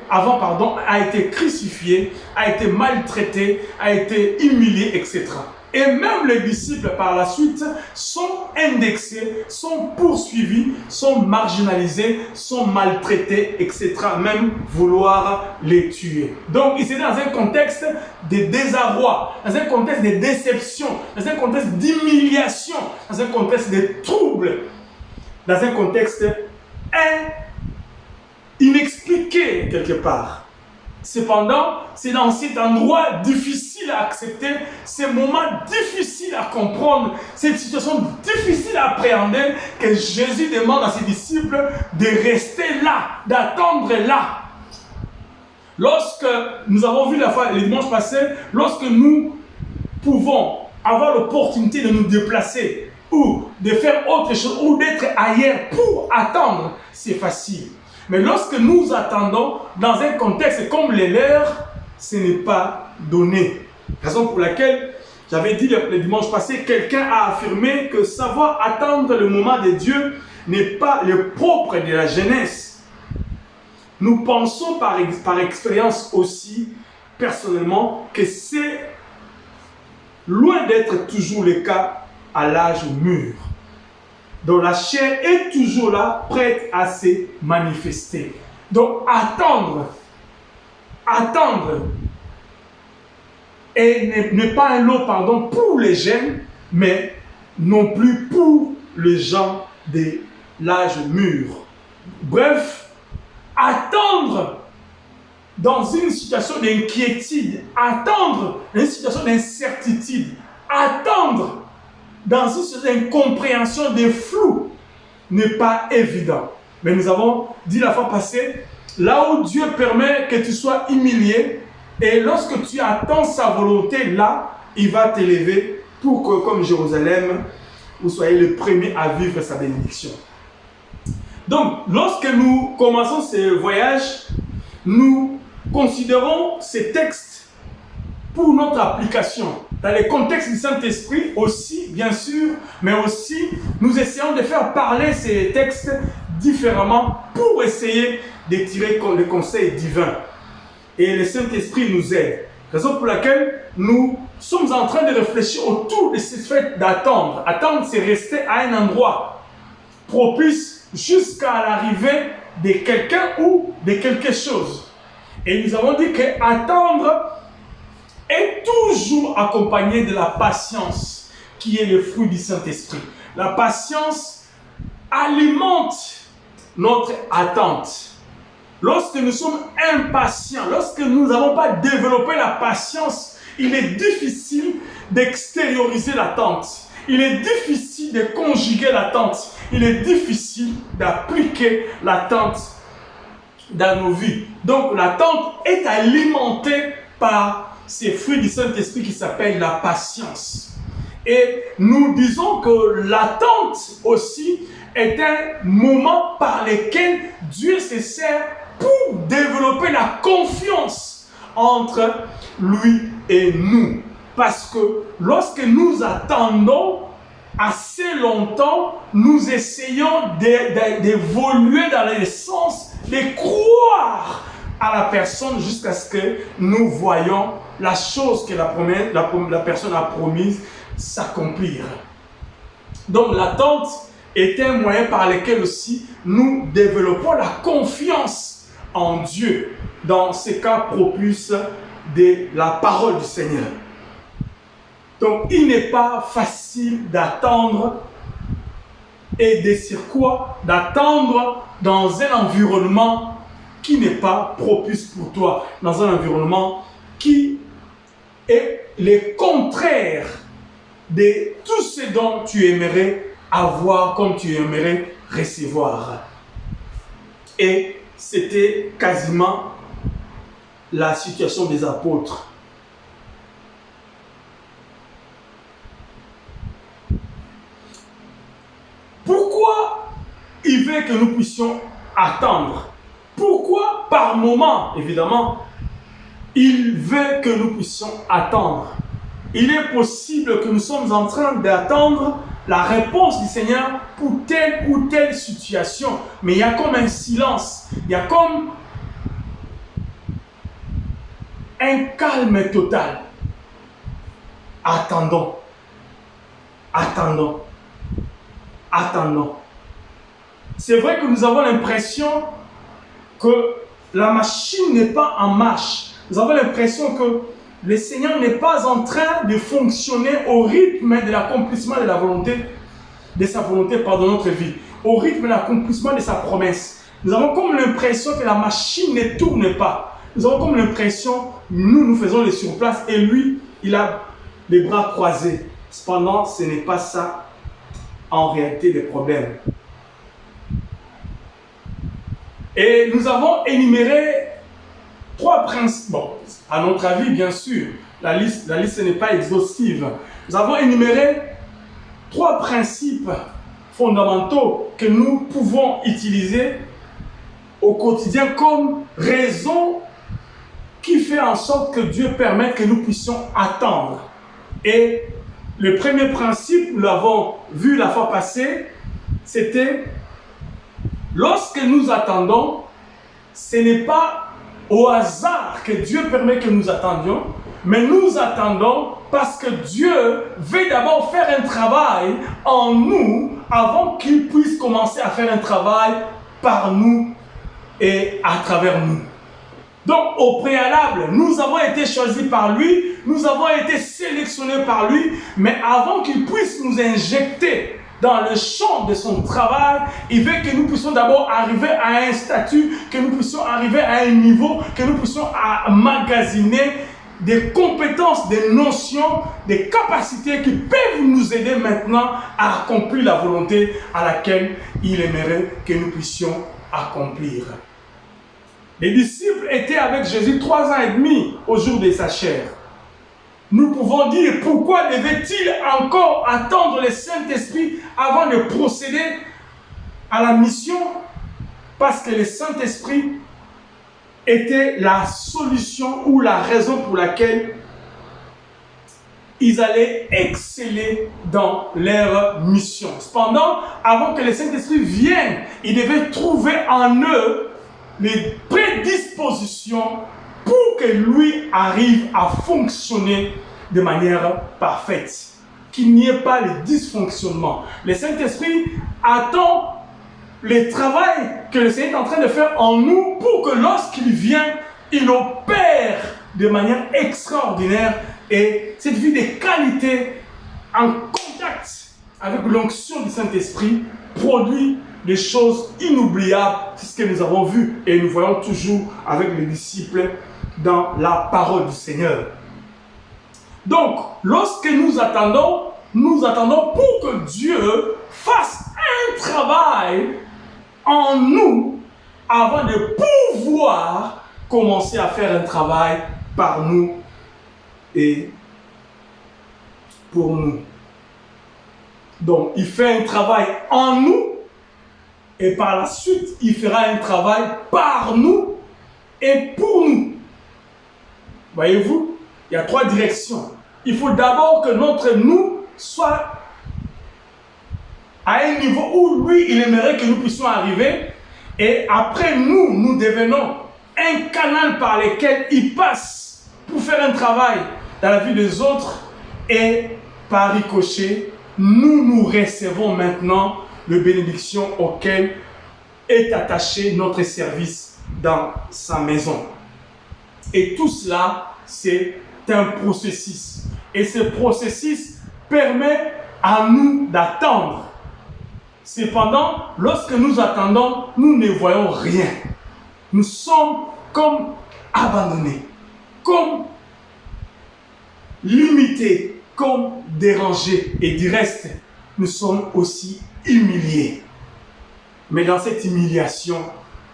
avant, a été crucifié, a été maltraité, a été humilié, etc. Et même les disciples, par la suite, sont indexés, sont poursuivis, sont marginalisés, sont maltraités, etc. Même vouloir les tuer. Donc, ils étaient dans un contexte de désarroi, dans un contexte de déception, dans un contexte d'humiliation, dans un contexte de trouble, dans un contexte inexpliqué quelque part. Cependant, c'est dans cet endroit difficile à accepter, ces moments difficiles à comprendre, cette situation difficile à appréhender, que Jésus demande à ses disciples de rester là, d'attendre là. Lorsque nous avons vu le dimanche passé, lorsque nous pouvons avoir l'opportunité de nous déplacer ou de faire autre chose ou d'être ailleurs pour attendre, c'est facile. Mais lorsque nous attendons dans un contexte comme le leur, ce n'est pas donné. Raison pour laquelle, j'avais dit le dimanche passé, quelqu'un a affirmé que savoir attendre le moment de Dieu n'est pas le propre de la jeunesse. Nous pensons par expérience aussi, personnellement, que c'est loin d'être toujours le cas à l'âge mûr. Donc la chair est toujours là, prête à se manifester. Donc attendre, et n'est pas un lot, pour les jeunes, mais non plus pour les gens de l'âge mûr. Bref, attendre dans une situation d'inquiétude, attendre dans une situation d'incertitude, attendre dans une situation d'incompréhension, de flou, n'est pas évident. Mais nous avons dit la fois passée, là où Dieu permet que tu sois humilié, et lorsque tu attends sa volonté, là, il va t'élever pour que, comme Jérusalem, vous soyez le premier à vivre sa bénédiction. Donc, lorsque nous commençons ce voyage, nous considérons ces textes pour notre application. Dans les contextes du Saint-Esprit aussi, bien sûr, mais aussi, nous essayons de faire parler ces textes différemment pour essayer de tirer le conseil divin. Et le Saint-Esprit nous aide. Raison pour laquelle nous sommes en train de réfléchir autour de ce fait d'attendre. Attendre, c'est rester à un endroit propice jusqu'à l'arrivée de quelqu'un ou de quelque chose. Et nous avons dit que attendre est toujours accompagné de la patience, qui est le fruit du Saint-Esprit. La patience alimente notre attente. Lorsque nous sommes impatients, lorsque nous n'avons pas développé la patience, il est difficile d'extérioriser l'attente. Il est difficile de conjuguer l'attente. Il est difficile d'appliquer l'attente dans nos vies. Donc l'attente est alimentée par ces fruits du Saint-Esprit qui s'appellent la patience. Et nous disons que l'attente aussi est un moment par lequel Dieu se sert pour développer la confiance entre lui et nous. Parce que lorsque nous attendons assez longtemps, nous essayons d'évoluer dans le sens de croire à la personne jusqu'à ce que nous voyons la chose que la personne a promise s'accomplir. Donc l'attente est un moyen par lequel aussi nous développons la confiance en Dieu dans ces cas propices de la parole du Seigneur. Donc il n'est pas facile d'attendre et de sur quoi d'attendre dans un environnement qui n'est pas propice pour toi, dans un environnement qui est le contraire de tout ce dont tu aimerais avoir comme tu aimerais recevoir. Et c'était quasiment la situation des apôtres. il veut que nous puissions attendre. Pourquoi par moment, évidemment, il veut que nous puissions attendre. Il est possible que nous sommes en train d'attendre la réponse du Seigneur pour telle ou telle situation. Mais il y a comme un silence. Il y a comme un calme total. Attendons. Attendons. Attendons. C'est vrai que nous avons l'impression que la machine n'est pas en marche. Nous avons l'impression que le Seigneur n'est pas en train de fonctionner au rythme de l'accomplissement de la volonté, de sa volonté dans notre vie, au rythme de l'accomplissement de sa promesse. Nous avons comme l'impression que la machine ne tourne pas. Nous avons comme l'impression, nous faisons les surplaces et lui, il a les bras croisés. Cependant, ce n'est pas ça en réalité le problème. Et nous avons énuméré 3 principes. Bon, à notre avis, bien sûr, la liste n'est pas exhaustive. Nous avons énuméré 3 principes fondamentaux que nous pouvons utiliser au quotidien comme raison qui fait en sorte que Dieu permette que nous puissions attendre. Et le premier principe, nous l'avons vu la fois passée, c'était lorsque nous attendons, ce n'est pas au hasard que Dieu permet que nous attendions, mais nous attendons parce que Dieu veut d'abord faire un travail en nous avant qu'il puisse commencer à faire un travail par nous et à travers nous. Donc, au préalable, nous avons été choisis par lui, nous avons été sélectionnés par lui, mais avant qu'il puisse nous injecter dans le champ de son travail, il veut que nous puissions d'abord arriver à un statut, que nous puissions arriver à un niveau, que nous puissions emmagasiner des compétences, des notions, des capacités qui peuvent nous aider maintenant à accomplir la volonté à laquelle il aimerait que nous puissions accomplir. Les disciples étaient avec Jésus 3 ans et demi au jour de sa chair. Nous pouvons dire pourquoi devait-il encore attendre le Saint-Esprit avant de procéder à la mission? Parce que le Saint-Esprit était la solution ou la raison pour laquelle ils allaient exceller dans leur mission. Cependant, avant que le Saint-Esprit vienne, ils devaient trouver en eux les prédispositions pour que lui arrive à fonctionner de manière parfaite. Qu'il n'y ait pas les dysfonctionnements. Le Saint-Esprit attend le travail que le Seigneur est en train de faire en nous pour que lorsqu'il vient, il opère de manière extraordinaire et cette vie de qualité en contact avec l'onction du Saint-Esprit produit des choses inoubliables. C'est ce que nous avons vu et nous voyons toujours avec les disciples dans la parole du Seigneur. Donc, lorsque nous attendons pour que Dieu fasse un travail en nous avant de pouvoir commencer à faire un travail par nous et pour nous. Donc, il fait un travail en nous et par la suite, il fera un travail par nous et pour nous. Voyez-vous, il y a 3 directions. Il faut d'abord que notre nous soit à un niveau où lui, il aimerait que nous puissions arriver. Et après nous devenons un canal par lequel il passe pour faire un travail dans la vie des autres. Et par ricochet, nous recevons maintenant les bénédictions auxquelles est attaché notre service dans sa maison. Et tout cela, c'est un processus. Et ce processus permet à nous d'attendre. Cependant, lorsque nous attendons, nous ne voyons rien. Nous sommes comme abandonnés, comme limités, comme dérangés. Et du reste, nous sommes aussi humiliés. Mais dans cette humiliation,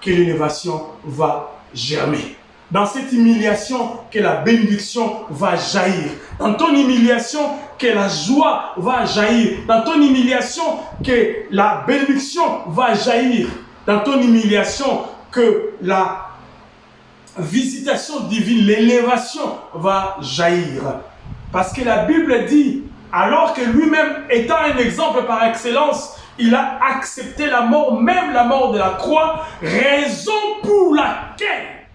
que l'élévation va germer. dans cette humiliation que la bénédiction va jaillir. Dans ton humiliation, que la joie va jaillir. Dans ton humiliation, que la bénédiction va jaillir. Dans ton humiliation, que la visitation divine, l'élévation va jaillir. Parce que la Bible dit, alors que lui-même étant un exemple par excellence, il a accepté la mort, même la mort de la croix, raison pour laquelle,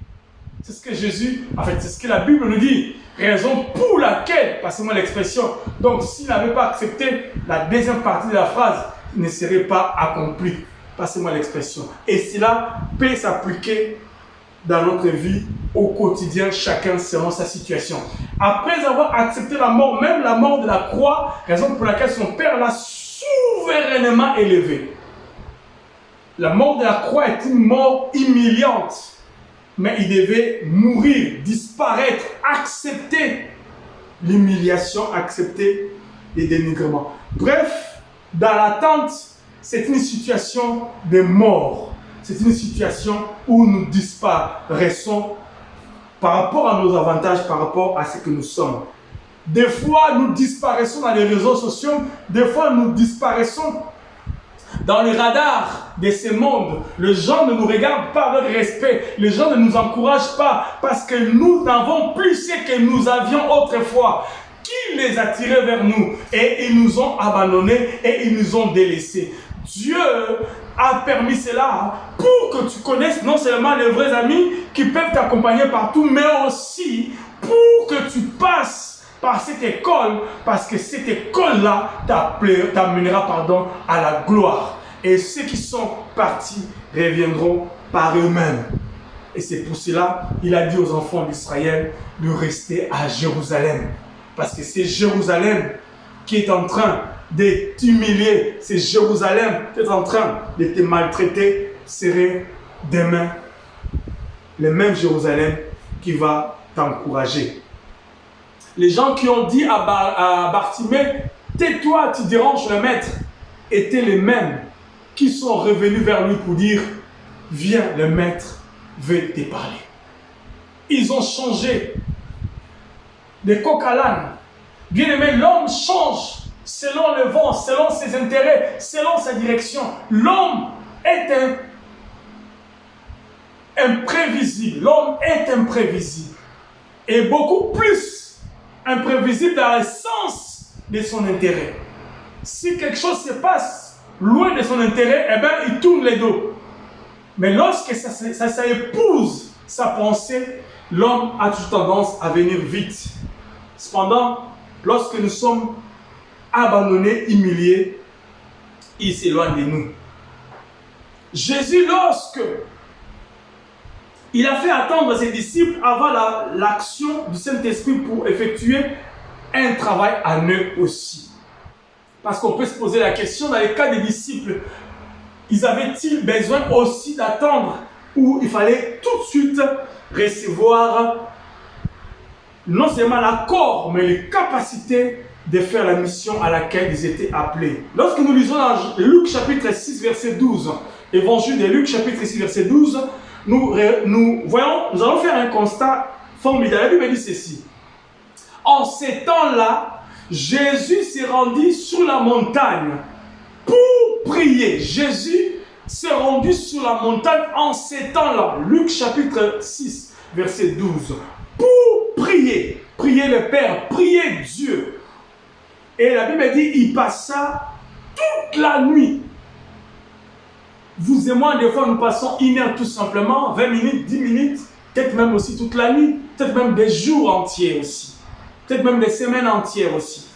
c'est ce que Jésus, en fait, c'est ce que la Bible nous dit, raison pour laquelle, passez-moi l'expression, donc s'il n'avait pas accepté la deuxième partie de la phrase, il ne serait pas accompli, passez-moi l'expression. Et cela peut s'appliquer dans notre vie, au quotidien, chacun selon sa situation. Après avoir accepté la mort, même la mort de la croix, raison pour laquelle son Père l'a souverainement élevé. La mort de la croix est une mort humiliante, mais il devait mourir, disparaître, accepter l'humiliation, accepter les dénigrements. Bref, dans l'attente, c'est une situation de mort. C'est une situation où nous disparaissons par rapport à nos avantages, par rapport à ce que nous sommes. Des fois, nous disparaissons dans les réseaux sociaux. Des fois, nous disparaissons dans le radar de ce monde. Les gens ne nous regardent pas avec respect. Les gens ne nous encouragent pas parce que nous n'avons plus ce que nous avions autrefois. Qui les attirait vers nous? Et ils nous ont abandonnés et ils nous ont délaissés. Dieu a permis cela pour que tu connaisses non seulement les vrais amis qui peuvent t'accompagner partout, mais aussi pour que tu passes par cette école, parce que cette école-là t'amènera à la gloire. Et ceux qui sont partis reviendront par eux-mêmes. Et c'est pour cela qu'il a dit aux enfants d'Israël de rester à Jérusalem. Parce que c'est Jérusalem qui est en train de t'humilier, c'est Jérusalem qui est en train de te maltraiter, serait demain le même Jérusalem qui va t'encourager. Les gens qui ont dit à Bartimée, tais-toi, tu déranges le maître, étaient les mêmes qui sont revenus vers lui pour dire, viens, le maître veut te parler. Ils ont changé de coq à l'âne. Bien aimé, l'homme change selon le vent, selon ses intérêts, selon sa direction. L'homme est imprévisible. L'homme est imprévisible. Et beaucoup plus imprévisible dans le sens de son intérêt. Si quelque chose se passe loin de son intérêt, eh bien, il tourne les dos. Mais lorsque ça épouse sa pensée, l'homme a toujours tendance à venir vite. Cependant, lorsque nous sommes abandonnés, humiliés, il s'éloigne de nous. Jésus, lorsque il a fait attendre ses disciples avant l'action du Saint-Esprit pour effectuer un travail à eux aussi. Parce qu'on peut se poser la question, dans les cas des disciples, ils avaient-ils besoin aussi d'attendre ou il fallait tout de suite recevoir non seulement l'accord, mais les capacités de faire la mission à laquelle ils étaient appelés. Lorsque nous lisons dans Luc chapitre 6, verset 12, évangile de Luc chapitre 6, verset 12, nous allons faire un constat formidable. La Bible dit ceci. En ces temps-là, Jésus s'est rendu sur la montagne pour prier. Jésus s'est rendu sur la montagne en ces temps-là. Luc chapitre 6, verset 12. Pour prier. Prier le Père, prier Dieu. Et la Bible dit, il passa toute la nuit. Vous et moi, des fois, nous passons une heure tout simplement, 20 minutes, 10 minutes, peut-être même aussi toute la nuit, peut-être même des jours entiers aussi, peut-être même des semaines entières aussi.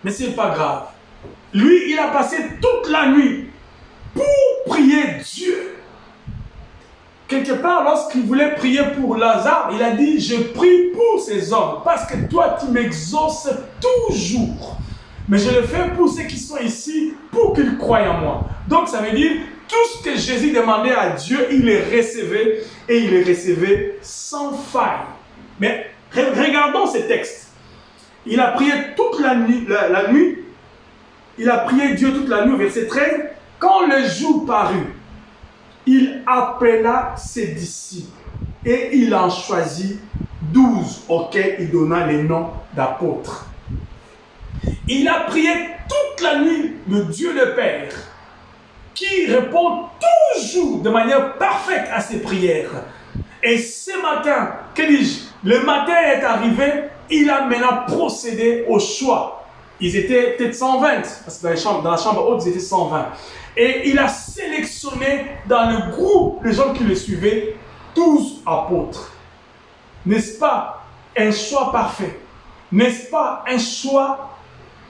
Mais ce n'est pas grave. Lui, il a passé toute la nuit pour prier Dieu. Quelque part, lorsqu'il voulait prier pour Lazare, il a dit, je prie pour ces hommes, parce que toi, tu m'exauces toujours. Mais je le fais pour ceux qui sont ici, pour qu'ils croient en moi. Donc, ça veut dire, tout ce que Jésus demandait à Dieu, il le recevait, et il le recevait sans faille. Mais regardons ces textes. Il a prié toute la nuit, il a prié Dieu toute la nuit, verset 13. Quand le jour parut, il appela ses disciples et il en choisit 12 auxquels il donna les noms d'apôtres. Il a prié toute la nuit le Dieu le Père, qui répond toujours de manière parfaite à ses prières. Et ce matin, que dis-je, le matin est arrivé, il a maintenant procédé au choix. Ils étaient peut-être 120, parce que dans la chambre haute, ils étaient 120. Et il a sélectionné dans le groupe, les gens qui le suivaient, 12 apôtres. N'est-ce pas un choix parfait? N'est-ce pas un choix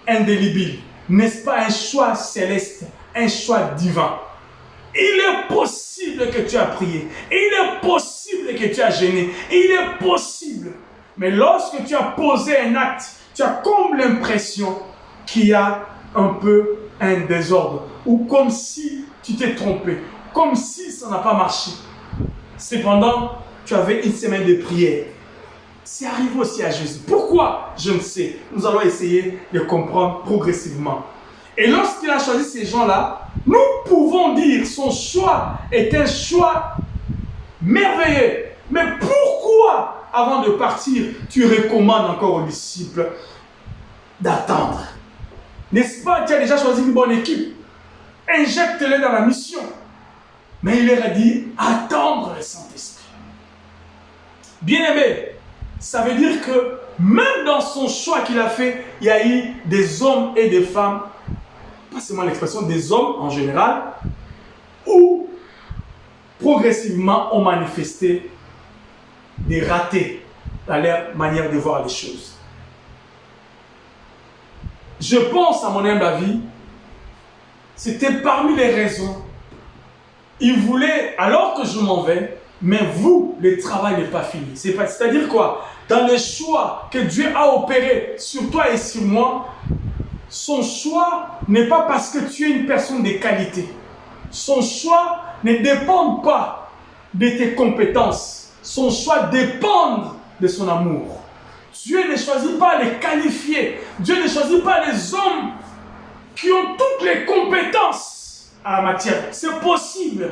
indélébile? N'est-ce pas un choix céleste? Un choix divin? Il est possible que tu as prié. Il est possible que tu as gêné. Il est possible. Mais lorsque tu as posé un acte, tu as comme l'impression qu'il y a un peu un désordre. Ou comme si tu t'es trompé. Comme si ça n'a pas marché. Cependant, tu avais une semaine de prière. C'est arrivé aussi à Jésus. Pourquoi? Je ne sais. Nous allons essayer de comprendre progressivement. Et lorsqu'il a choisi ces gens-là, nous pouvons dire son choix est un choix merveilleux. Mais pourquoi, avant de partir, tu recommandes encore aux disciples d'attendre? N'est-ce pas, tu as déjà choisi une bonne équipe? Injecte-les dans la mission. Mais il leur a dit, attendre le Saint-Esprit. Bien-aimé, ça veut dire que même dans son choix qu'il a fait, il y a eu des hommes et des femmes, pas seulement l'expression des hommes en général, où progressivement ont manifesté des ratés dans leur manière de voir les choses. Je pense, à mon humble avis, c'était parmi les raisons. Il voulait, alors que je m'en vais, mais vous, le travail n'est pas fini. C'est-à-dire quoi? Dans le choix que Dieu a opéré sur toi et sur moi, son choix n'est pas parce que tu es une personne de qualité. Son choix ne dépend pas de tes compétences. Son choix dépend de son amour. Dieu ne choisit pas les qualifiés. Dieu ne choisit pas les hommes qui ont toutes les compétences à la matière. C'est possible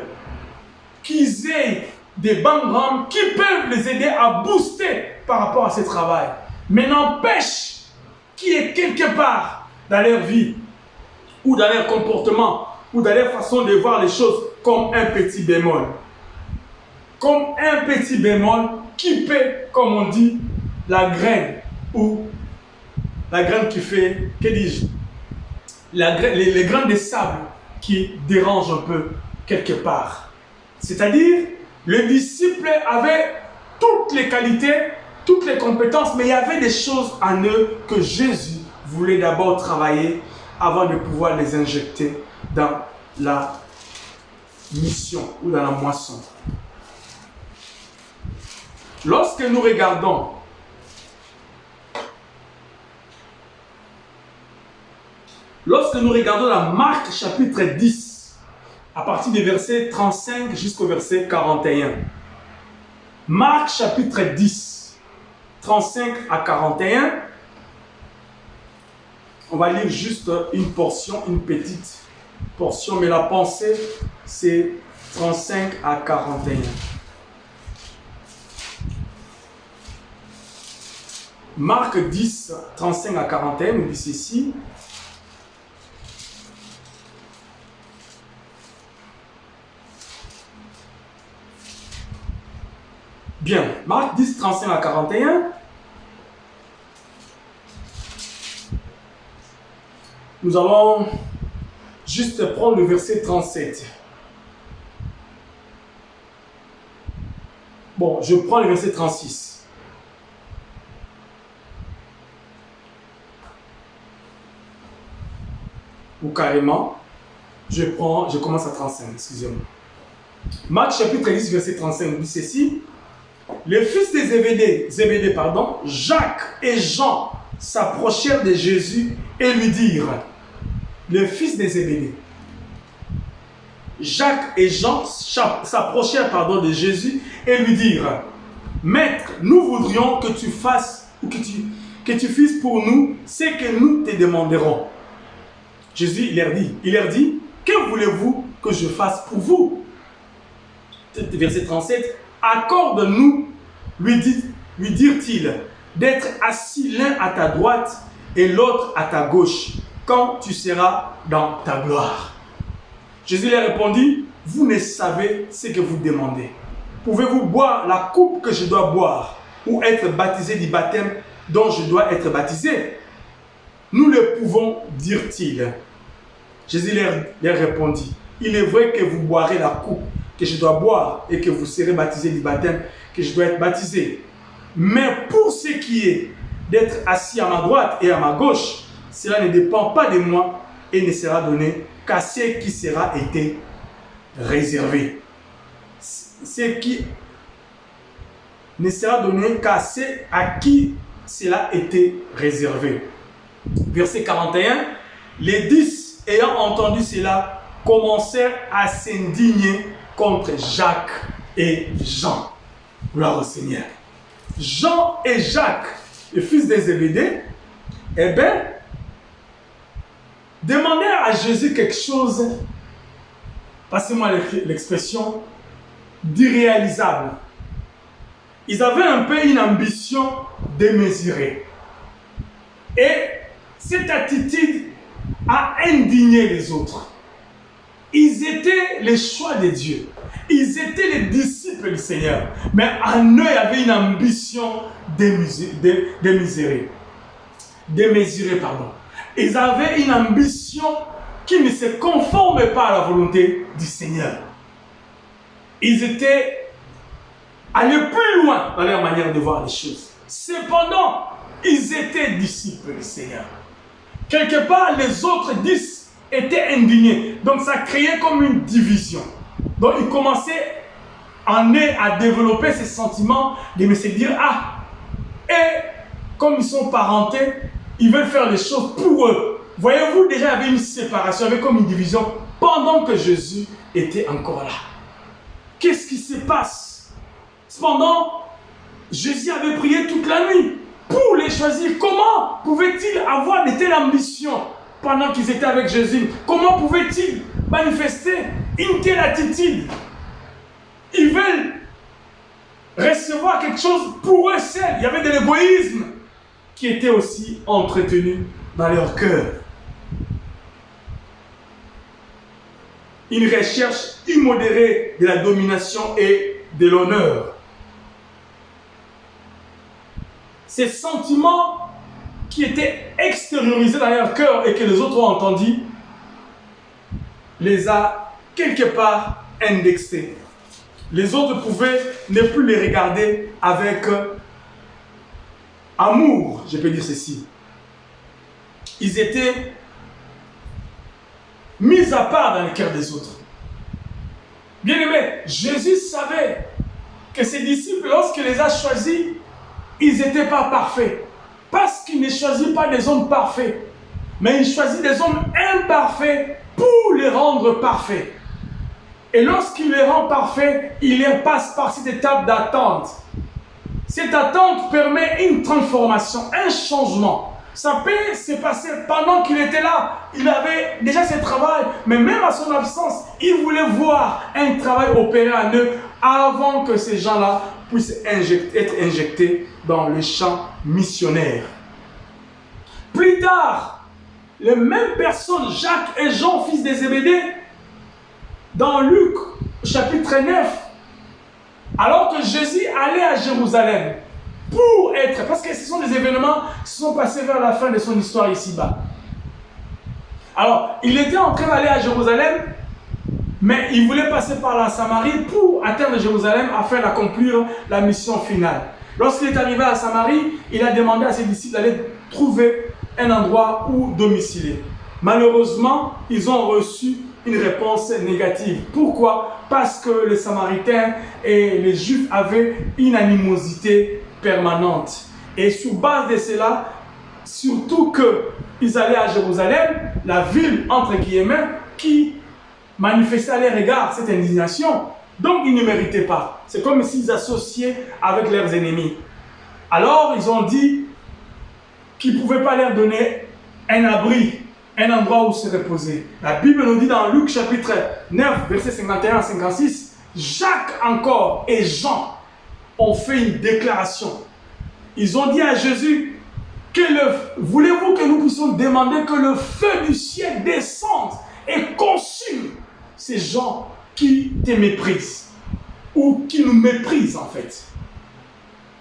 qu'ils aient des backgrounds qui peuvent les aider à booster par rapport à ce travail. Mais n'empêche qu'il y ait quelque part dans leur vie, ou dans leur comportement, ou dans leur façon de voir les choses comme un petit bémol. Comme un petit bémol qui peut, comme on dit, la graine, ou la graine qui fait, que dis-je, les grains de sable qui dérangent un peu quelque part. C'est-à-dire, le disciple avait toutes les qualités, toutes les compétences, mais il y avait des choses en eux que Jésus voulait d'abord travailler avant de pouvoir les injecter dans la mission ou dans la moisson. Lorsque nous regardons la Marc chapitre 10, à partir du verset 35 jusqu'au verset 41. Marc chapitre 10, 35 à 41. On va lire juste une portion, une petite portion, mais la pensée, c'est 35 à 41. Marc 10, 35 à 41 nous dit ceci. Bien, Marc 10, 35 à 41. Nous allons juste prendre le verset 37. Bon, je prends le verset 36. Ou carrément, je commence à 35, excusez-moi. Marc chapitre 10, verset 35 dit ceci. Les fils des Zébédée, Jacques et Jean s'approchèrent de Jésus et lui dirent, les fils des Zébédée, Jacques et Jean s'approchèrent de Jésus et lui dirent, Maître, nous voudrions que tu fasses, ou que tu fasses pour nous ce que nous te demanderons. Jésus il leur dit, que voulez-vous que je fasse pour vous? Verset 37. accorde-nous, lui dirent-ils, d'être assis l'un à ta droite et l'autre à ta gauche, quand tu seras dans ta gloire. Jésus leur répondit, vous ne savez ce que vous demandez. Pouvez-vous boire la coupe que je dois boire ou être baptisé du baptême dont je dois être baptisé? Nous le pouvons, dirent-ils. Jésus leur répondit, il est vrai que vous boirez la coupe que je dois boire et que vous serez baptisé du baptême que je dois être baptisé. Mais pour ce qui est d'être assis à ma droite et à ma gauche, cela ne dépend pas de moi et ne sera donné qu'à ce qui sera été réservé. Ce qui ne sera donné qu'à ceux à qui cela a été réservé. Verset 41, les 10 ayant entendu cela commencèrent à s'indigner contre Jacques et Jean. Gloire au Seigneur. Jean et Jacques, les fils de Zébédée, demandèrent à Jésus quelque chose, passez-moi l'expression, d'irréalisable. Ils avaient un peu une ambition démesurée. Et cette attitude a indigné les autres. Ils étaient les choix de Dieu. Ils étaient les disciples du Seigneur. Mais en eux, il y avait une ambition démesurée. Ils avaient une ambition qui ne se conformait pas à la volonté du Seigneur. Ils étaient allés plus loin dans leur manière de voir les choses. Cependant, ils étaient disciples du Seigneur. Quelque part, les autres 10 étaient indignés. Donc, ça créait comme une division. Donc, ils commençaient en eux à développer ces sentiments de se dire, ah, et comme ils sont parentés, ils veulent faire les choses pour eux. Voyez-vous, déjà, il y avait une séparation, il y avait comme une division pendant que Jésus était encore là. Qu'est-ce qui se passe? Cependant, Jésus avait prié toute la nuit pour les choisir. Comment pouvaient-ils avoir de telles ambitions pendant qu'ils étaient avec Jésus? Comment pouvaient-ils manifester une telle attitude? Ils veulent recevoir quelque chose pour eux seuls. Il y avait de l'égoïsme qui était aussi entretenu dans leur cœur. Une recherche immodérée de la domination et de l'honneur. Ces sentiments qui étaient extériorisés dans leur cœur et que les autres ont entendus, les a quelque part indexés. Les autres pouvaient ne plus les regarder avec amour, je peux dire ceci. Ils étaient mis à part dans le cœur des autres. Bien aimé, Jésus savait que ses disciples, lorsqu'il les a choisis, ils n'étaient pas parfaits. Parce qu'il ne choisit pas des hommes parfaits, mais il choisit des hommes imparfaits pour les rendre parfaits. Et lorsqu'il les rend parfaits, il les passe par cette étape d'attente. Cette attente permet une transformation, un changement. Ça peut se passer pendant qu'il était là. Il avait déjà ce travail, mais même à son absence, il voulait voir un travail opérer en eux avant que ces gens-là puissent être injectés dans le champ missionnaire. Plus tard, les mêmes personnes, Jacques et Jean, fils de Zébédée, dans Luc, chapitre 9, alors que Jésus allait à Jérusalem pour être, parce que ce sont des événements qui se sont passés vers la fin de son histoire ici-bas. Alors, il était en train d'aller à Jérusalem, mais il voulait passer par la Samarie pour atteindre Jérusalem afin d'accomplir la mission finale. Lorsqu'il est arrivé à Samarie, il a demandé à ses disciples d'aller trouver un endroit où domiciler. Malheureusement, ils ont reçu une réponse négative. Pourquoi? Parce que les Samaritains et les Juifs avaient une animosité permanente. Et sur base de cela, surtout qu'ils allaient à Jérusalem, la ville, entre guillemets, qui manifestait à leur égard cette indignation. Donc, ils ne méritaient pas. C'est comme s'ils associaient avec leurs ennemis. Alors, ils ont dit qu'ils ne pouvaient pas leur donner un abri, un endroit où se reposer. La Bible nous dit dans Luc chapitre 9, versets 51 à 56, Jacques encore et Jean ont fait une déclaration. Ils ont dit à Jésus, voulez-vous que nous puissions demander que le feu du ciel descende et consume ces gens qui te méprisent ou qui nous méprisent en fait.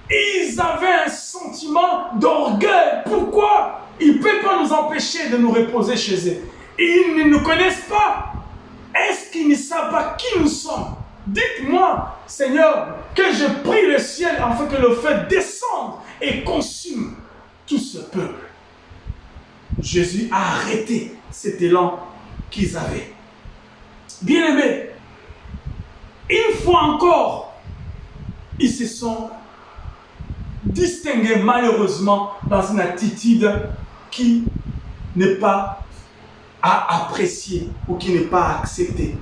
Ils avaient un sentiment d'orgueil. Pourquoi? Ils ne peuvent pas nous empêcher de nous reposer chez eux. Ils ne nous connaissent pas. Est-ce qu'ils ne savent pas qui nous sommes? Dites-moi, Seigneur, que je prie le ciel afin que le feu descende et consume tout ce peuple. Jésus a arrêté cet élan qu'ils avaient. Bien-aimés, une fois encore, ils se sont distingués malheureusement dans une attitude qui n'est pas à apprécier ou qui n'est pas acceptée.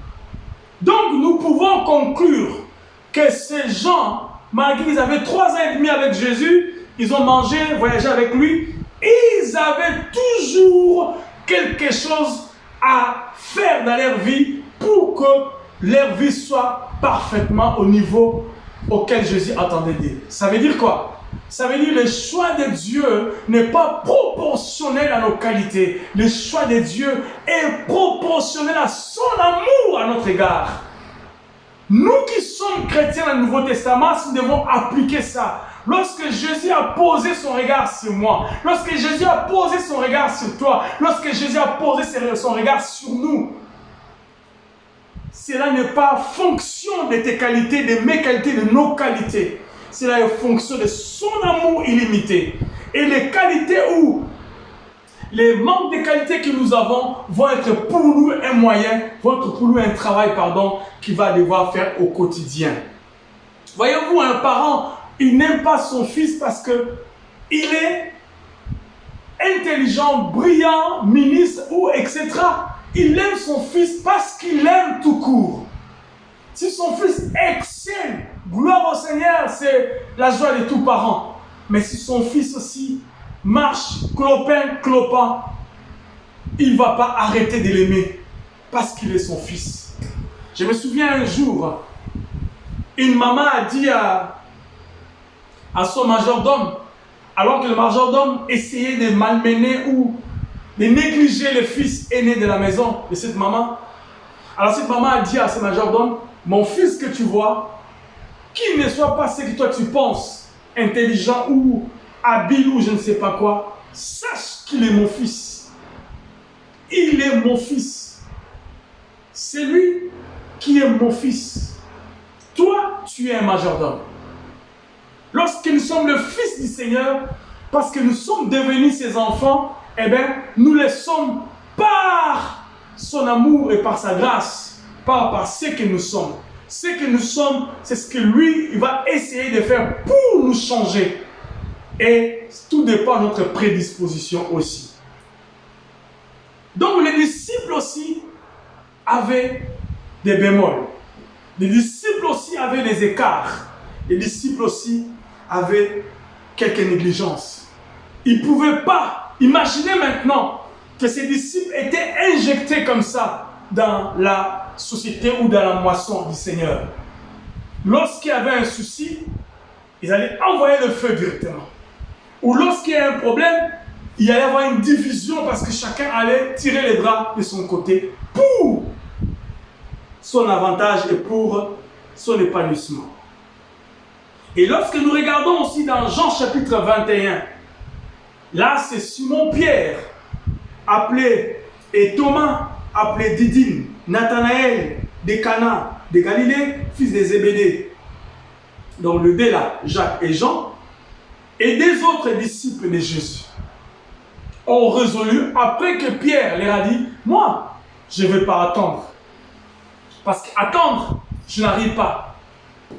Donc nous pouvons conclure que ces gens, malgré qu'ils avaient 3 ans et demi avec Jésus, ils ont mangé, voyagé avec lui, ils avaient toujours quelque chose à faire dans leur vie pour que leur vie soit parfaitement au niveau auquel Jésus attendait d'eux. Ça veut dire quoi? Ça veut dire que le choix de Dieu n'est pas proportionnel à nos qualités. Le choix de Dieu est proportionnel à son amour à notre égard. Nous qui sommes chrétiens dans le Nouveau Testament, nous devons appliquer ça. Lorsque Jésus a posé son regard sur moi, lorsque Jésus a posé son regard sur toi, lorsque Jésus a posé son regard sur nous, cela n'est pas fonction de tes qualités, de mes qualités, de nos qualités. Cela est fonction de son amour illimité. Et les qualités ou les manques de qualités que nous avons vont être pour nous un moyen, vont être pour nous un travail, qu'il va devoir faire au quotidien. Voyez-vous, un parent, il n'aime pas son fils parce que il est intelligent, brillant, ministre ou etc. Il aime son fils parce qu'il l'aime tout court. Si son fils excelle, gloire au Seigneur, c'est la joie de tout parent. Mais si son fils aussi marche, clopin, il ne va pas arrêter de l'aimer parce qu'il est son fils. Je me souviens un jour, une maman a dit à son majordome, alors que le majordome essayait de malmener ou de négliger le fils aîné de la maison de cette maman. Alors cette maman a dit à ce majordome, mon fils que tu vois, qu'il ne soit pas ce que toi tu penses, intelligent ou habile ou je ne sais pas quoi, sache qu'il est mon fils. Il est mon fils. C'est lui qui est mon fils. Toi, tu es un majordome. Lorsque nous sommes le fils du Seigneur, parce que nous sommes devenus ses enfants, eh bien, nous les sommes par son amour et par sa grâce, pas par ce que nous sommes. Ce que nous sommes, c'est ce que lui, il va essayer de faire pour nous changer. Et tout dépend de notre prédisposition aussi. Donc les disciples aussi avaient des bémols. Les disciples aussi avaient des écarts. Les disciples aussi avaient quelques négligences. Ils ne pouvaient pas imaginer maintenant que ces disciples étaient injectés comme ça dans la société ou dans la moisson du Seigneur. Lorsqu'il y avait un souci, ils allaient envoyer le feu directement. Ou lorsqu'il y a un problème, il allait y avoir une division parce que chacun allait tirer les draps de son côté pour son avantage et pour son épanouissement. Et lorsque nous regardons aussi dans Jean chapitre 21, là c'est Simon-Pierre, appelé, et Thomas, appelé Didyme, Nathanaël, de Cana, de Galilée, fils de Zébédée. Donc le deux là, Jacques et Jean, et des autres disciples de Jésus ont résolu, après que Pierre leur a dit, moi, je ne vais pas attendre. Parce qu'attendre, je n'arrive pas.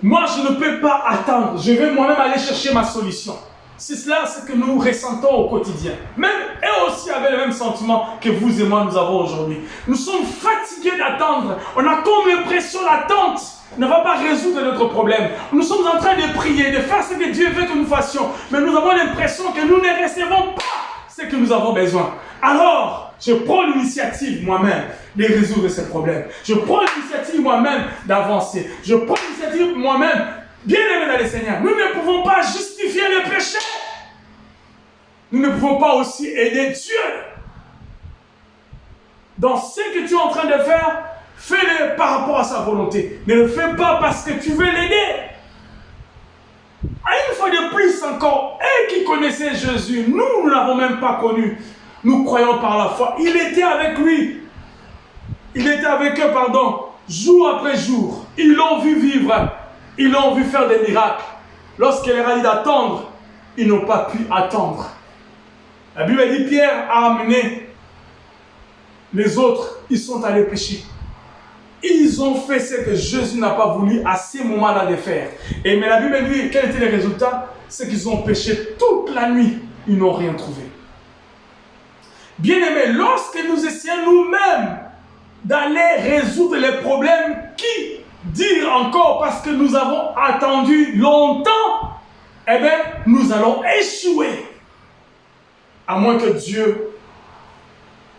Moi, je ne peux pas attendre. Je vais moi-même aller chercher ma solution. C'est cela ce que nous ressentons au quotidien. Même eux aussi avaient le même sentiment que vous et moi nous avons aujourd'hui. Nous sommes fatigués d'attendre. On a comme l'impression l'attente ne va pas résoudre notre problème. Nous sommes en train de prier, de faire ce que Dieu veut que nous fassions. Mais nous avons l'impression que nous ne recevons pas ce que nous avons besoin. Alors, Je prends l'initiative moi-même de résoudre ces problèmes. Je prends l'initiative moi-même d'avancer. Je prends l'initiative moi-même, bien aimé dans le Seigneur. Nous ne pouvons pas justifier le péché. Nous ne pouvons pas aussi aider Dieu. Dans ce que tu es en train de faire, fais-le par rapport à sa volonté. Ne le fais pas parce que tu veux l'aider. Une fois de plus encore, eux qui connaissaient Jésus, nous ne l'avons même pas connu. Nous croyons par la foi. Il était avec lui. Il était avec eux, jour après jour. Ils l'ont vu vivre. Ils l'ont vu faire des miracles. Lorsqu'il leur a dit d'attendre, ils n'ont pas pu attendre. La Bible dit Pierre a amené les autres. Ils sont allés pécher. Ils ont fait ce que Jésus n'a pas voulu à ces moments-là de faire. Mais la Bible dit, quels étaient les résultats? C'est qu'ils ont péché toute la nuit. Ils n'ont rien trouvé. Bien-aimés, lorsque nous essayons nous-mêmes d'aller résoudre les problèmes, qui dire encore parce que nous avons attendu longtemps, eh bien, nous allons échouer. À moins que Dieu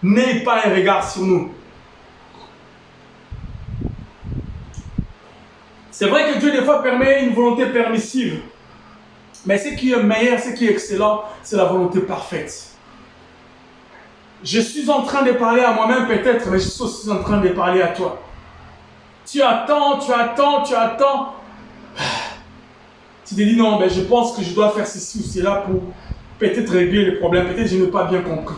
n'ait pas un regard sur nous. C'est vrai que Dieu, des fois, permet une volonté permissive. Mais ce qui est meilleur, ce qui est excellent, c'est la volonté parfaite. Je suis en train de parler à moi-même peut-être, mais je suis aussi en train de parler à toi. Tu attends. Tu te dis non, ben je pense que je dois faire ceci ou cela pour peut-être régler le problème. Peut-être que je n'ai pas bien compris.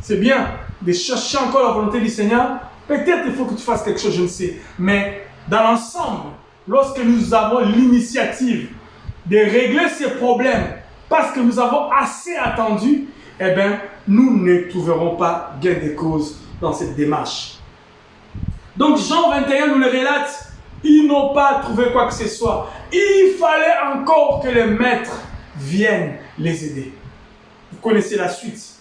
C'est bien de chercher encore la volonté du Seigneur. Peut-être il faut que tu fasses quelque chose, je ne sais. Mais dans l'ensemble, lorsque nous avons l'initiative de régler ces problèmes parce que nous avons assez attendu, eh bien, nous ne trouverons pas gain de cause dans cette démarche. Donc, Jean 21 nous le relate, ils n'ont pas trouvé quoi que ce soit. Il fallait encore que les maîtres viennent les aider. Vous connaissez la suite.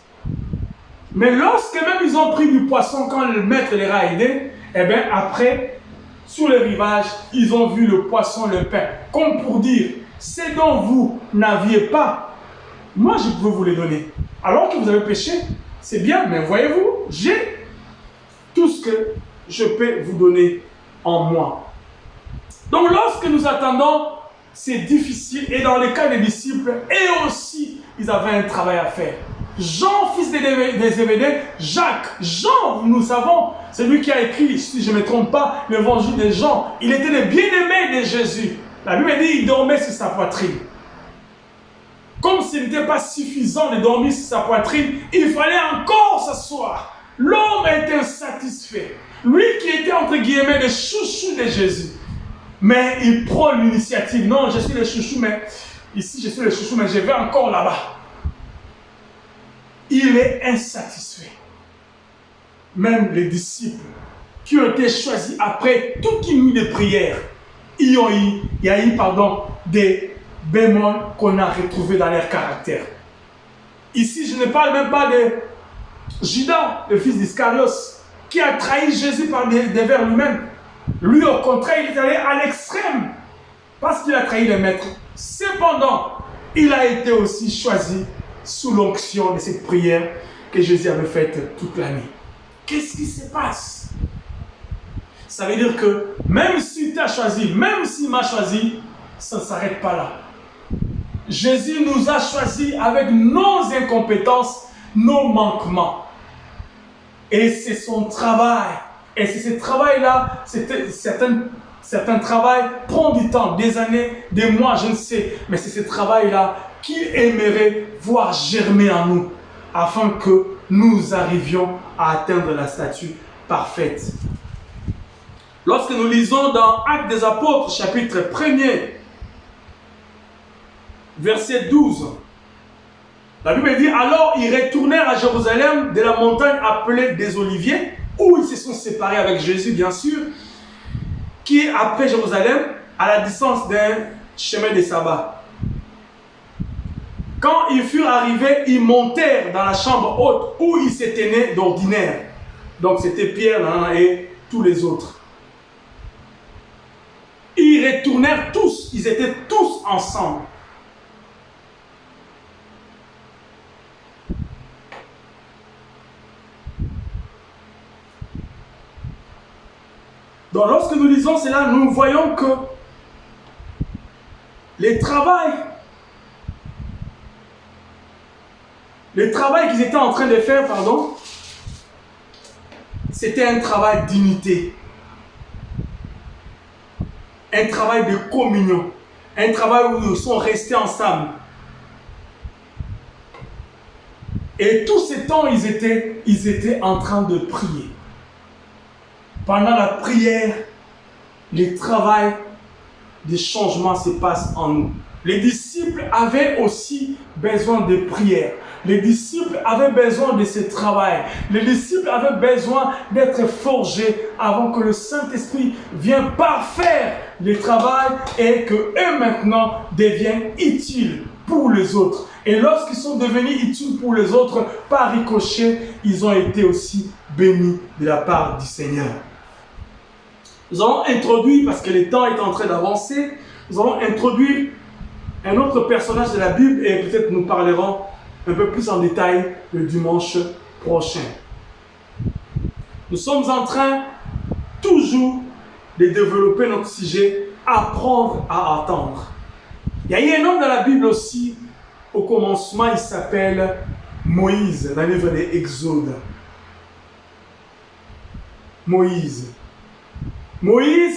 Mais lorsque même ils ont pris du poisson quand le maître les a aidés, eh bien, après, sur le rivage, ils ont vu le poisson, le pain. Comme pour dire, ce dont vous n'aviez pas, moi je peux vous les donner. Alors que vous avez péché, c'est bien, mais voyez-vous, j'ai tout ce que je peux vous donner en moi. Donc lorsque nous attendons, c'est difficile. Et dans le cas des disciples, et aussi, ils avaient un travail à faire. Jean, fils des Zébédée, Jacques, Jean, nous savons, c'est lui qui a écrit, si je ne me trompe pas, l'évangile de Jean. Il était le bien-aimé de Jésus. La Bible dit qu'il dormait sur sa poitrine. Comme ce n'était pas suffisant de dormir sur sa poitrine, il fallait encore s'asseoir. L'homme était insatisfait. Lui qui était entre guillemets le chouchou de Jésus. Mais il prend l'initiative. Non, je suis le chouchou, mais ici je suis le chouchou, mais je vais encore là-bas. Il est insatisfait. Même les disciples qui ont été choisis après toute une nuit de prière, il y a eu des bémols qu'on a retrouvés dans leur caractère. Ici, je ne parle même pas de Judas, le fils d'Iscariot, qui a trahi Jésus par devers lui-même. Lui, au contraire, il est allé à l'extrême parce qu'il a trahi le maître. Cependant, il a été aussi choisi sous l'onction de cette prière que Jésus avait faite toute la nuit. Qu'est-ce qui se passe? Ça veut dire que même si tu as choisi, même s'il m'a choisi, ça ne s'arrête pas là. Jésus nous a choisis avec nos incompétences, nos manquements. Et c'est son travail. Et c'est ce travail-là, certains travail prend du temps, des années, des mois, je ne sais. Mais c'est ce travail-là qu'il aimerait voir germer en nous, afin que nous arrivions à atteindre la statue parfaite. Lorsque nous lisons dans Actes des Apôtres, chapitre 1er, verset 12, la Bible dit, alors ils retournèrent à Jérusalem de la montagne appelée des Oliviers, où ils se sont séparés avec Jésus, bien sûr, qui est après Jérusalem, à la distance d'un chemin de sabbat. Quand ils furent arrivés, ils montèrent dans la chambre haute où ils se tenaient d'ordinaire. Donc c'était Pierre et tous les autres. Ils retournèrent tous, ils étaient tous ensemble. Donc lorsque nous lisons cela, nous voyons que le travail qu'ils étaient en train de faire, c'était un travail d'unité, un travail de communion, un travail où ils sont restés ensemble. Et tout ce temps, ils étaient en train de prier. Pendant la prière, le travail des changements se passe en nous. Les disciples avaient aussi besoin de prière. Les disciples avaient besoin de ce travail. Les disciples avaient besoin d'être forgés avant que le Saint-Esprit vienne parfaire le travail et qu'eux maintenant deviennent utiles pour les autres. Et lorsqu'ils sont devenus utiles pour les autres, par ricochet, ils ont été aussi bénis de la part du Seigneur. Nous allons introduire, parce que le temps est en train d'avancer, nous allons introduire un autre personnage de la Bible et peut-être nous parlerons un peu plus en détail le dimanche prochain. Nous sommes en train toujours de développer notre sujet, apprendre à attendre. Il y a eu un homme dans la Bible aussi, au commencement, il s'appelle Moïse, dans le livre de Exode. Moïse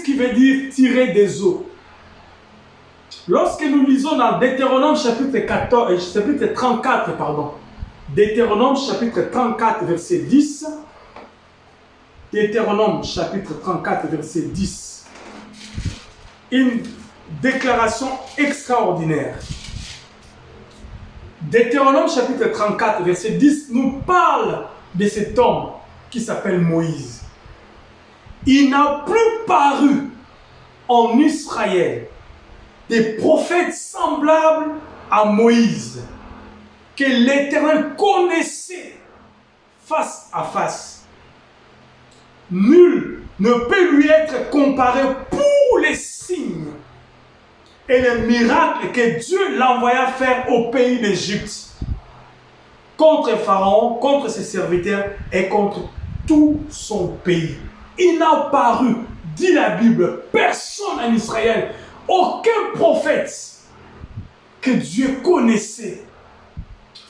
qui veut dire tirer des eaux. Lorsque nous lisons dans Deutéronome chapitre 34, Deutéronome chapitre 34 verset 10, Deutéronome chapitre 34 verset 10, une déclaration extraordinaire. Deutéronome chapitre 34 verset 10 nous parle de cet homme qui s'appelle Moïse. Il n'a plus paru en Israël des prophètes semblables à Moïse, que l'Éternel connaissait face à face. Nul ne peut lui être comparé pour les signes et les miracles que Dieu l'envoya faire au pays d'Égypte, contre Pharaon, contre ses serviteurs et contre tout son pays. Il n'a paru, dit la Bible, personne en Israël, aucun prophète que Dieu connaissait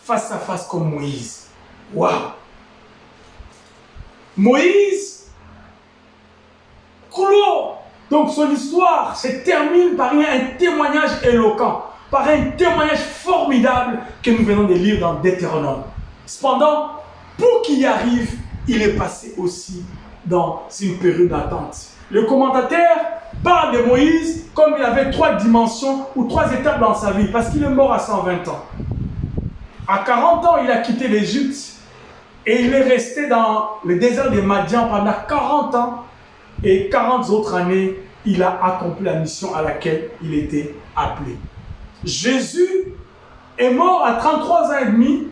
face à face comme Moïse. Waouh! Moïse clôt, donc son histoire se termine par un témoignage éloquent, par un témoignage formidable que nous venons de lire dans Deutéronome. Cependant, pour qu'il y arrive, il est passé aussi dans une période d'attente. Le commentateur parle de Moïse comme il avait 3 dimensions ou 3 étapes dans sa vie, parce qu'il est mort à 120 ans. À 40 ans, il a quitté l'Égypte et il est resté dans le désert de Madian pendant 40 ans, et 40 autres années, il a accompli la mission à laquelle il était appelé. Jésus est mort à 33 ans et demi,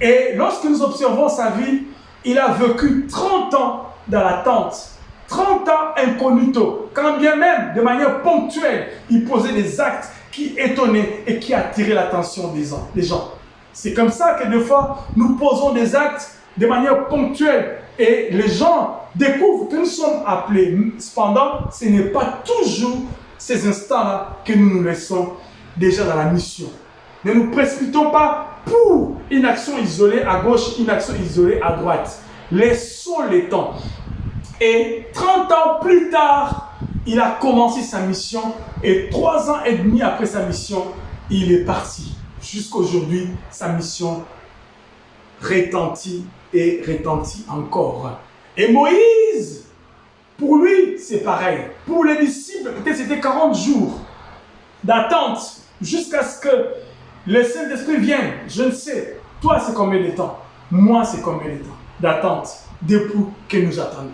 et lorsque nous observons sa vie, il a vécu 30 ans dans l'attente, 30 ans incognito, quand bien même de manière ponctuelle, il posait des actes qui étonnaient et qui attiraient l'attention des gens. C'est comme ça que des fois, nous posons des actes de manière ponctuelle et les gens découvrent que nous sommes appelés. Cependant, ce n'est pas toujours ces instants-là que nous nous laissons déjà dans la mission. Ne nous précipitons pas pour une action isolée à gauche, une action isolée à droite. Laissons le temps. Et 30 ans plus tard, il a commencé sa mission et 3 ans et demi après sa mission, il est parti. Jusqu'à aujourd'hui, sa mission retentit et retentit encore. Et Moïse, pour lui, c'est pareil. Pour les disciples, peut-être c'était 40 jours d'attente jusqu'à ce que le Saint-Esprit vienne. Je ne sais. Toi, c'est combien de temps? Moi, c'est combien de temps d'attente depuis que nous attendons?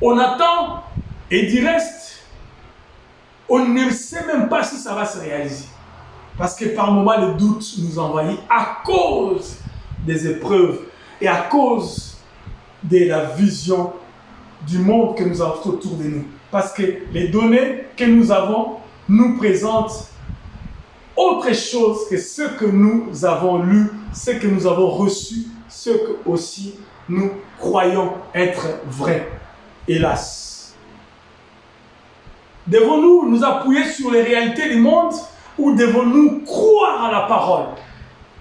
On attend et du reste, on ne sait même pas si ça va se réaliser. Parce que par moments, le doute nous envahit à cause des épreuves et à cause de la vision du monde que nous avons autour de nous. Parce que les données que nous avons nous présentent autre chose que ce que nous avons lu, ce que nous avons reçu, ce que aussi nous croyons être vrai. Hélas. Devons-nous nous appuyer sur les réalités du monde ou devons-nous croire à la parole?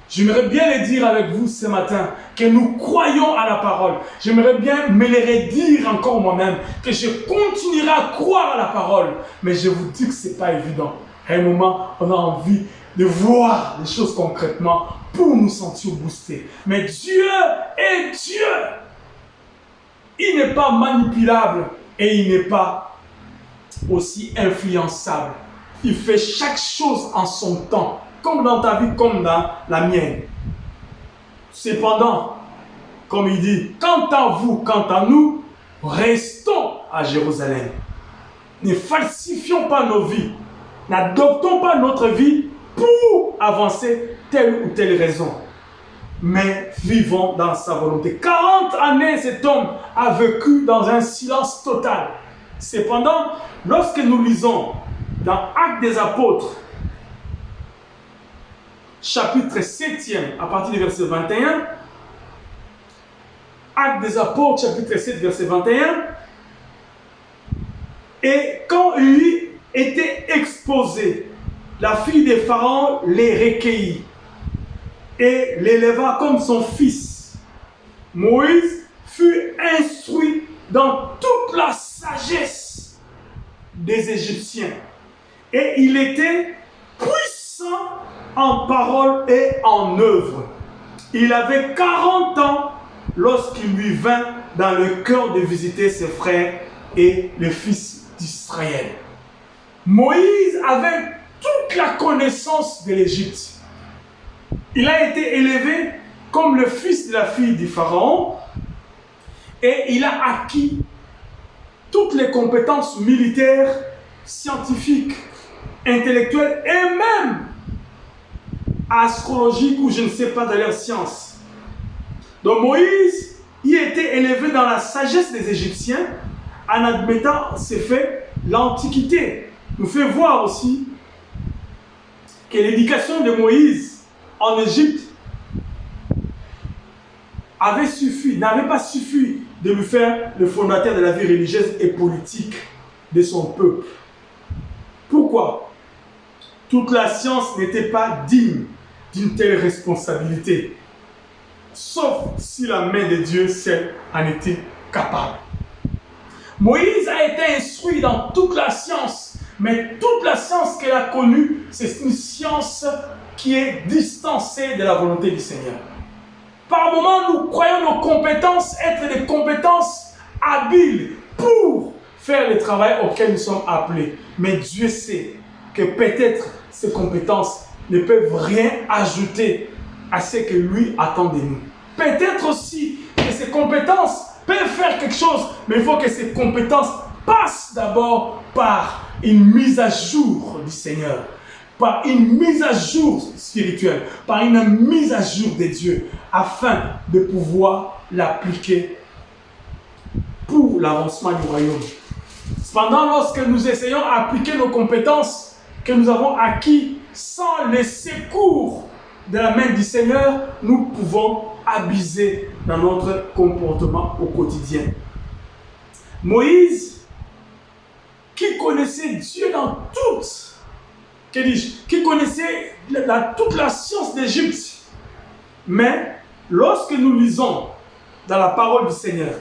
J'aimerais bien le dire avec vous ce matin, que nous croyons à la parole. J'aimerais bien me le redire encore moi-même, que je continuerai à croire à la parole. Mais je vous dis que ce n'est pas évident. À un moment, on a envie de voir les choses concrètement pour nous sentir boostés. Mais Dieu est Dieu. Il n'est pas manipulable et il n'est pas aussi influençable. Il fait chaque chose en son temps, comme dans ta vie, comme dans la mienne. Cependant, comme il dit, quant à vous, quant à nous, restons à Jérusalem. Ne falsifions pas nos vies. N'adoptons pas notre vie pour avancer telle ou telle raison. Mais vivons dans sa volonté. 40 années, cet homme a vécu dans un silence total. Cependant, lorsque nous lisons dans Actes des Apôtres, chapitre 7e, à partir du verset 21, Actes des Apôtres, chapitre 7, verset 21, et quand lui était exposé, la fille de Pharaon les recueillit et l'éleva comme son fils. Moïse fut instruit dans toute la sagesse des Égyptiens et il était puissant en parole et en œuvre. Il avait 40 ans lorsqu'il lui vint dans le cœur de visiter ses frères et les fils d'Israël. Moïse avait toute la connaissance de l'Égypte. Il a été élevé comme le fils de la fille du Pharaon et il a acquis toutes les compétences militaires, scientifiques, intellectuelles et même astrologiques ou je ne sais pas dans leurs sciences. Donc Moïse, il a été élevé dans la sagesse des Égyptiens en admettant ces faits. L'Antiquité nous fait voir aussi que l'éducation de Moïse en Égypte n'avait pas suffi de lui faire le fondateur de la vie religieuse et politique de son peuple. Pourquoi? Toute la science n'était pas digne d'une telle responsabilité, sauf si la main de Dieu seule en était capable. Moïse a été instruit dans toute la science, mais toute la science qu'elle a connue, c'est une science qui est distancée de la volonté du Seigneur. Par moments, nous croyons nos compétences être des compétences habiles pour faire le travail auquel nous sommes appelés. Mais Dieu sait que peut-être ces compétences ne peuvent rien ajouter à ce que lui attend de nous. Peut-être aussi que ces compétences peuvent faire quelque chose, mais il faut que ces compétences passent d'abord par une mise à jour du Seigneur, par une mise à jour spirituelle, par une mise à jour de Dieu, afin de pouvoir l'appliquer pour l'avancement du royaume. Cependant, lorsque nous essayons d'appliquer nos compétences que nous avons acquises sans le secours de la main du Seigneur, nous pouvons abuser dans notre comportement au quotidien. Moïse, qui connaissait Dieu dans qui connaissait toute la science d'Égypte, mais lorsque nous lisons dans la parole du Seigneur,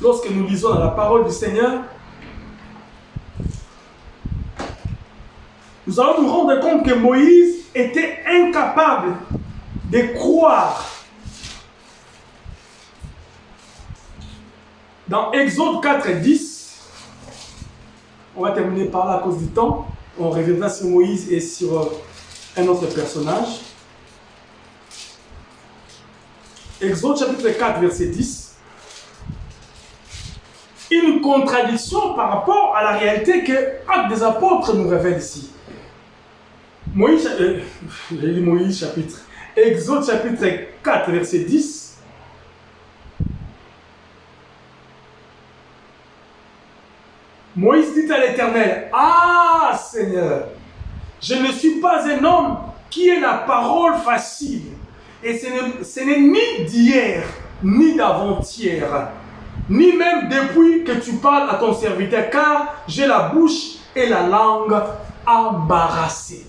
nous allons nous rendre compte que Moïse était incapable de croire. Dans Exode 4 et 10, on va terminer par là à cause du temps. On reviendra sur Moïse et sur un autre personnage. Exode chapitre 4, verset 10. Une contradiction par rapport à la réalité que Actes des Apôtres nous révèle ici. Exode chapitre 4, verset 10. Moïse dit à l'Éternel, « Ah, Seigneur, je ne suis pas un homme qui ait la parole facile, et ce n'est ni d'hier ni d'avant-hier, ni même depuis que tu parles à ton serviteur, car j'ai la bouche et la langue embarrassées.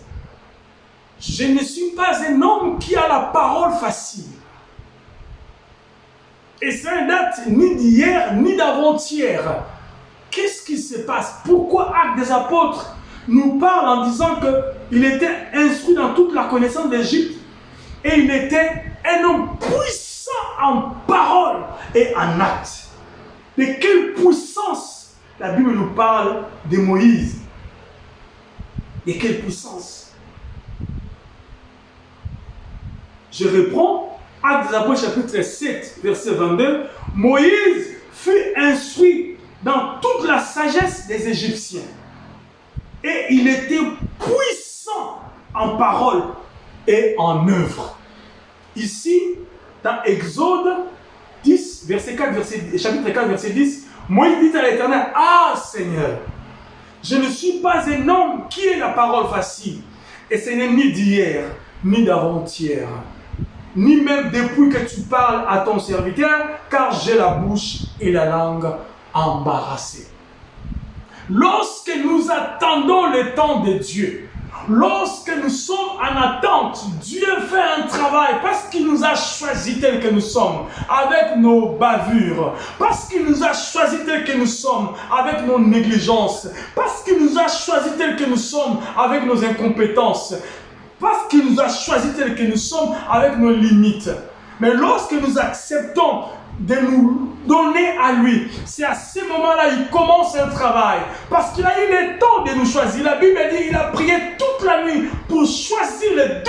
Je ne suis pas un homme qui a la parole facile. Et ça ne date ni d'hier, ni d'avant-hier. Qu'est-ce qui se passe? Pourquoi Actes des Apôtres nous parle en disant qu'il était instruit dans toute la connaissance d'Égypte et il était un homme puissant en parole et en acte? De quelle puissance la Bible nous parle de Moïse? De quelle puissance? Je reprends Actes des Apôtres chapitre 7 verset 22. Moïse fut instruit dans toute la sagesse des Égyptiens et il était puissant en parole et en œuvre. Ici, dans Exode 10, verset 4, chapitre 4, verset 10, Moïse dit à l'Éternel: Ah Seigneur, je ne suis pas un homme qui ait la parole facile, et ce n'est ni d'hier, ni d'avant-hier, ni même depuis que tu parles à ton serviteur, car j'ai la bouche et la langue embarrassées. Lorsque nous attendons le temps de Dieu, lorsque nous sommes en attente, Dieu fait un travail parce qu'il nous a choisis tels que nous sommes, avec nos bavures, parce qu'il nous a choisis tels que nous sommes, avec nos négligences, parce qu'il nous a choisis tels que nous sommes, avec nos incompétences, parce qu'il nous a choisis tels que nous sommes, avec nos limites. Mais lorsque nous acceptons de nous donner à lui, c'est à ce moment-là qu'il commence un travail. Parce qu'il a eu le temps de nous choisir. La Bible dit qu'il a prié toute la nuit pour choisir les 12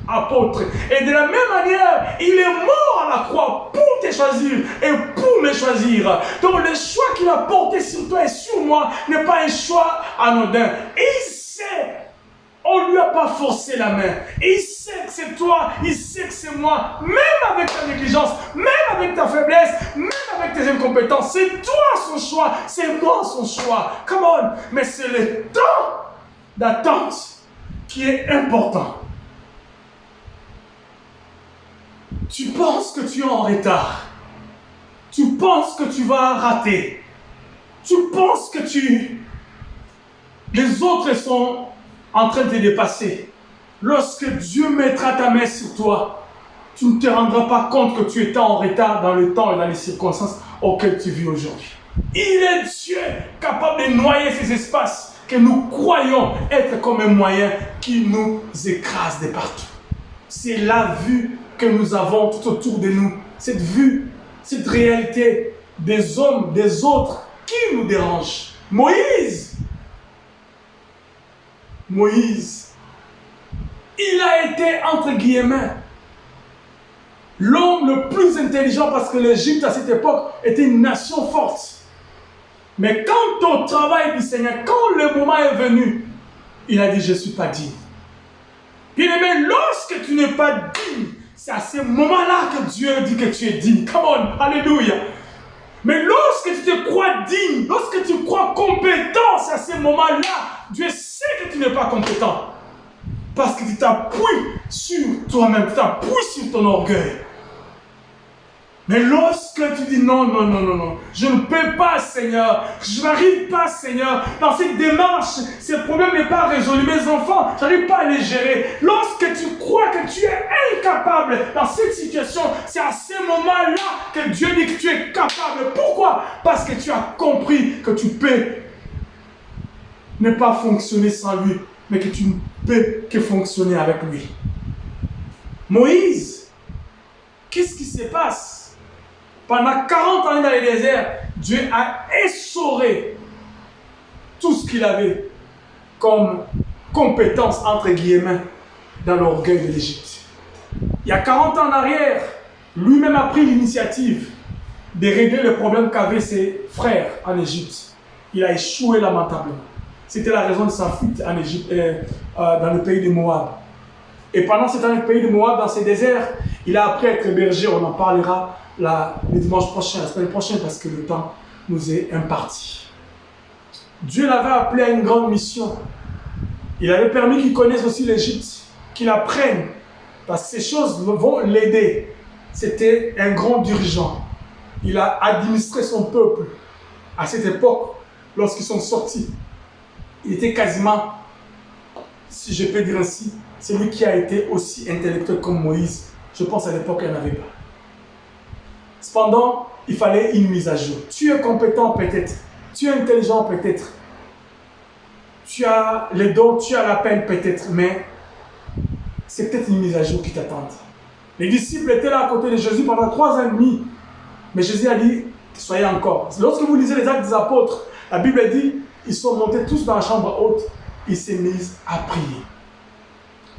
apôtres. Et de la même manière, il est mort à la croix pour te choisir et pour me choisir. Donc le choix qu'il a porté sur toi et sur moi n'est pas un choix anodin. Il sait. On ne lui a pas forcé la main. Il sait que c'est toi, il sait que c'est moi. Même avec ta négligence, même avec ta faiblesse, même avec tes incompétences. C'est toi son choix, c'est moi son choix. Come on. Mais c'est le temps d'attente qui est important. Tu penses que tu es en retard. Tu penses que tu vas rater. Tu penses que les autres sont en train de te dépasser. Lorsque Dieu mettra ta main sur toi, tu ne te rendras pas compte que tu étais en retard dans le temps et dans les circonstances auxquelles tu vis aujourd'hui. Il est Dieu capable de noyer ces espaces que nous croyons être comme un moyen qui nous écrase de partout. C'est la vue que nous avons tout autour de nous. Cette vue, cette réalité des hommes, des autres qui nous dérange. Moïse, il a été, entre guillemets, l'homme le plus intelligent parce que l'Égypte à cette époque était une nation forte. Mais quant au travail du Seigneur, quand le moment est venu, il a dit: je ne suis pas digne. Bien-aimé, lorsque tu n'es pas digne, c'est à ce moment-là que Dieu dit que tu es digne. Come on, alléluia. Mais lorsque tu te crois digne, lorsque tu crois compétent, c'est à ce moment-là, Dieu sait que tu n'es pas compétent. Parce que tu t'appuies sur toi-même, tu t'appuies sur ton orgueil. Mais lorsque tu dis non, je ne peux pas, Seigneur, je n'arrive pas, Seigneur, dans cette démarche, ce problème n'est pas résolu, mes enfants, je n'arrive pas à les gérer. Lorsque tu crois que tu es incapable dans cette situation, c'est à ce moment-là que Dieu dit que tu es capable. Pourquoi? Parce que tu as compris que tu peux ne pas fonctionner sans lui, mais que tu ne peux que fonctionner avec lui. Moïse, qu'est-ce qui se passe? Pendant 40 ans dans le désert, Dieu a essoré tout ce qu'il avait comme compétence, entre guillemets, dans l'orgueil de l'Égypte. Il y a 40 ans en arrière, lui-même a pris l'initiative de régler le problème qu'avaient ses frères en Égypte. Il a échoué lamentablement. C'était la raison de sa fuite en Égypte, dans le pays de Moab. Et pendant ce temps, dans le pays de Moab, dans ces déserts, il a appris à être berger. On en parlera le dimanche prochain, la semaine prochaine, parce que le temps nous est imparti. Dieu l'avait appelé à une grande mission. Il avait permis qu'il connaisse aussi l'Égypte, qu'il apprenne, parce que ces choses vont l'aider c'était un grand dirigeant. Il a administré son peuple. À cette époque, lorsqu'ils sont sortis, il était quasiment, si je peux dire ainsi, celui qui a été aussi intellectuel comme Moïse. Je pense à l'époque, il n'y en avait pas. Cependant, il fallait une mise à jour. Tu es compétent peut-être, tu es intelligent peut-être, tu as les dons, tu as l'appel peut-être, mais c'est peut-être une mise à jour qui t'attend. Les disciples étaient là à côté de Jésus pendant 3 ans et demi, mais Jésus a dit, soyez encore. Lorsque vous lisez les Actes des Apôtres, la Bible dit, ils sont montés tous dans la chambre haute, ils s'est mis à prier.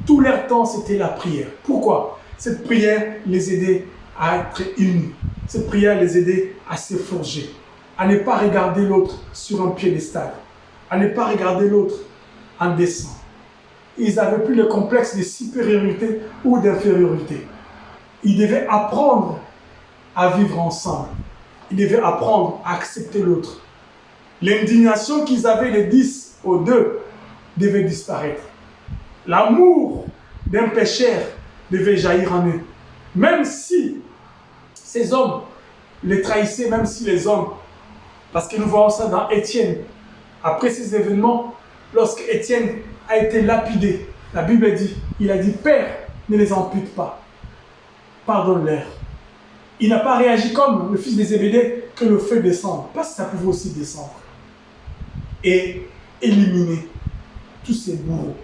Tout leur temps, c'était la prière. Pourquoi? Cette prière les aidait à être unis. Cette prière les aidait à se forger, à ne pas regarder l'autre sur un piédestal, à ne pas regarder l'autre en descend. Ils n'avaient plus le complexe de supériorité ou d'infériorité. Ils devaient apprendre à vivre ensemble. Ils devaient apprendre à accepter l'autre. L'indignation qu'ils avaient les 10 aux 2 devait disparaître. L'amour d'un pécheur devait jaillir en eux. Même si ces hommes les trahissaient, même si les hommes, parce que nous voyons ça dans Étienne. Après ces événements, lorsque Étienne a été lapidé, la Bible dit, il a dit, Père, ne les ampute pas. Pardonne-leur. Il n'a pas réagi comme le fils de Zébédée que le feu descende, parce que ça pouvait aussi descendre. Et éliminer tous ces bourreaux.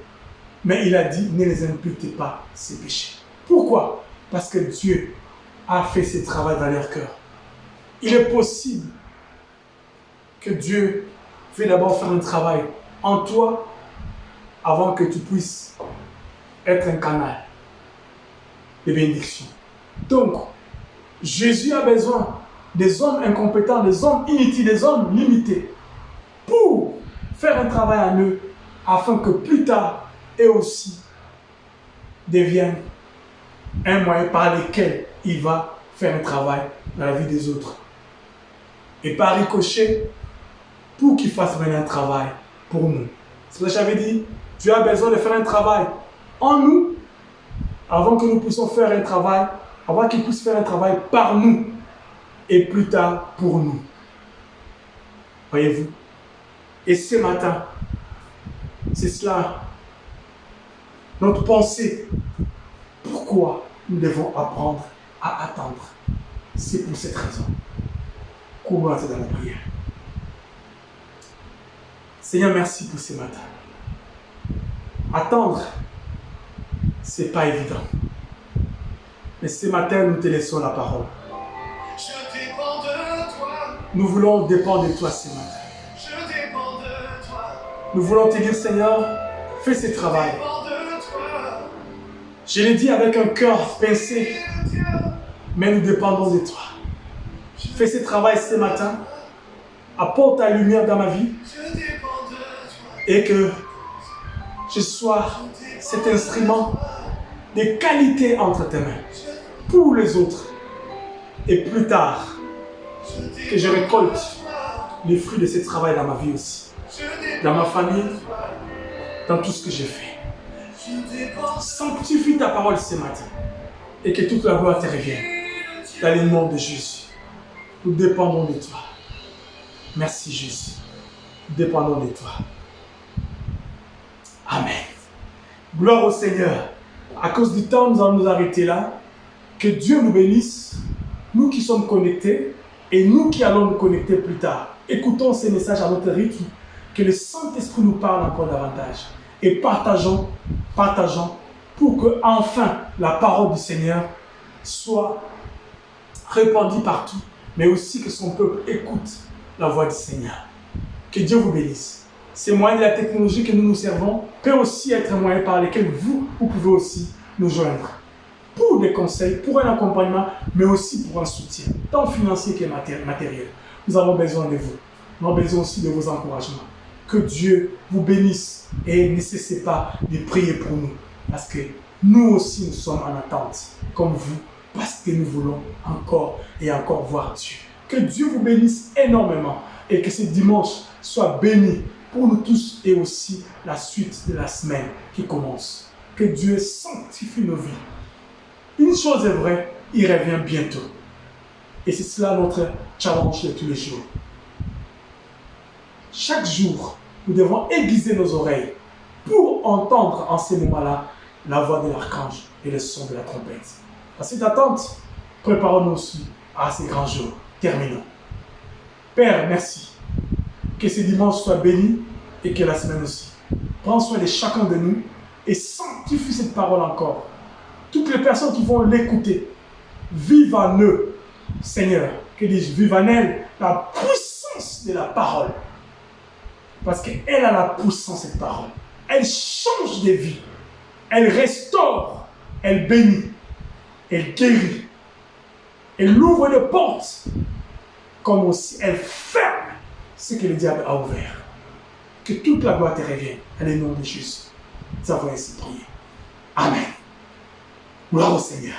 Mais il a dit, ne les imputez pas ces péchés. Pourquoi? Parce que Dieu a fait ce travail dans leur cœur. Il est possible que Dieu veuille d'abord faire un travail en toi avant que tu puisses être un canal de bénédiction. Donc, Jésus a besoin des hommes incompétents, des hommes inutiles, des hommes limités pour faire un travail en eux afin que plus tard, eux aussi deviennent un moyen par lequel il va faire un travail dans la vie des autres. Et par ricochet, pour qu'il fasse maintenant un travail pour nous. C'est ce que j'avais dit, tu as besoin de faire un travail en nous avant que nous puissions faire un travail, avant qu'il puisse faire un travail par nous et plus tard pour nous. Voyez-vous? Et ce matin, c'est cela notre pensée. Pourquoi nous devons apprendre à attendre? C'est pour cette raison. Courons dans la prière. Seigneur, merci pour ce matin. Attendre, c'est pas évident. Mais ce matin, nous te laissons la parole. Je dépends de toi. Nous voulons dépendre de toi ce matin. Je dépends de toi. Nous voulons te dire, Seigneur, fais ce Je travail. dépends de toi. Je l'ai dit avec un cœur pincé, Dieu, mais nous dépendons de toi. Fais ce travail ce matin. Apporte ta lumière dans ma vie je dépends de toi. et que je sois cet instrument de qualité entre tes mains pour les autres. Et plus tard, que je récolte les fruits de ce travail dans ma vie aussi, dans ma famille, dans tout ce que j'ai fait. Sanctifie ta parole ce matin et que toute la gloire te revienne. Dans le nom de Jésus, nous dépendons de toi. Merci Jésus. Nous dépendons de toi. Amen. Gloire au Seigneur. À cause du temps, nous allons nous arrêter là. Que Dieu nous bénisse, nous qui sommes connectés et nous qui allons nous connecter plus tard. Écoutons ces messages à notre rythme. Que le Saint-Esprit nous parle encore davantage. Et partageons pour que enfin la parole du Seigneur soit répandue partout, mais aussi que son peuple écoute la voix du Seigneur. Que Dieu vous bénisse. Ces moyens de la technologie que nous nous servons peut aussi être un moyen par lequel vous pouvez aussi nous joindre. Pour des conseils, pour un accompagnement, mais aussi pour un soutien, tant financier que matériel. Nous avons besoin de vous. Nous avons besoin aussi de vos encouragements. Que Dieu vous bénisse et ne cessez pas de prier pour nous. Parce que nous aussi, nous sommes en attente, comme vous, parce que nous voulons encore et encore voir Dieu. Que Dieu vous bénisse énormément et que ce dimanche soit béni pour nous tous et aussi la suite de la semaine qui commence. Que Dieu sanctifie nos vies. Une chose est vraie, il revient bientôt. Et c'est cela notre challenge de tous les jours. Chaque jour, nous devons aiguiser nos oreilles pour entendre en ces moments-là la voix de l'archange et le son de la trompette. À cette attente, préparons-nous aussi à ces grands jours. Terminons. Père, merci. Que ce dimanche soit béni et que la semaine aussi. Prends soin de chacun de nous et sanctifie cette parole encore. Toutes les personnes qui vont l'écouter, vive en eux, Seigneur, que dis-je, vive en elles la puissance de la parole. Parce qu'elle a la puissance, cette parole. Elle change des vies. Elle restaure. Elle bénit. Elle guérit. Elle ouvre les portes. Comme aussi elle ferme ce que le diable a ouvert. Que toute la gloire te revienne. Dans le nom de Jésus. Nous avons ainsi prié. Amen. Gloire au Seigneur.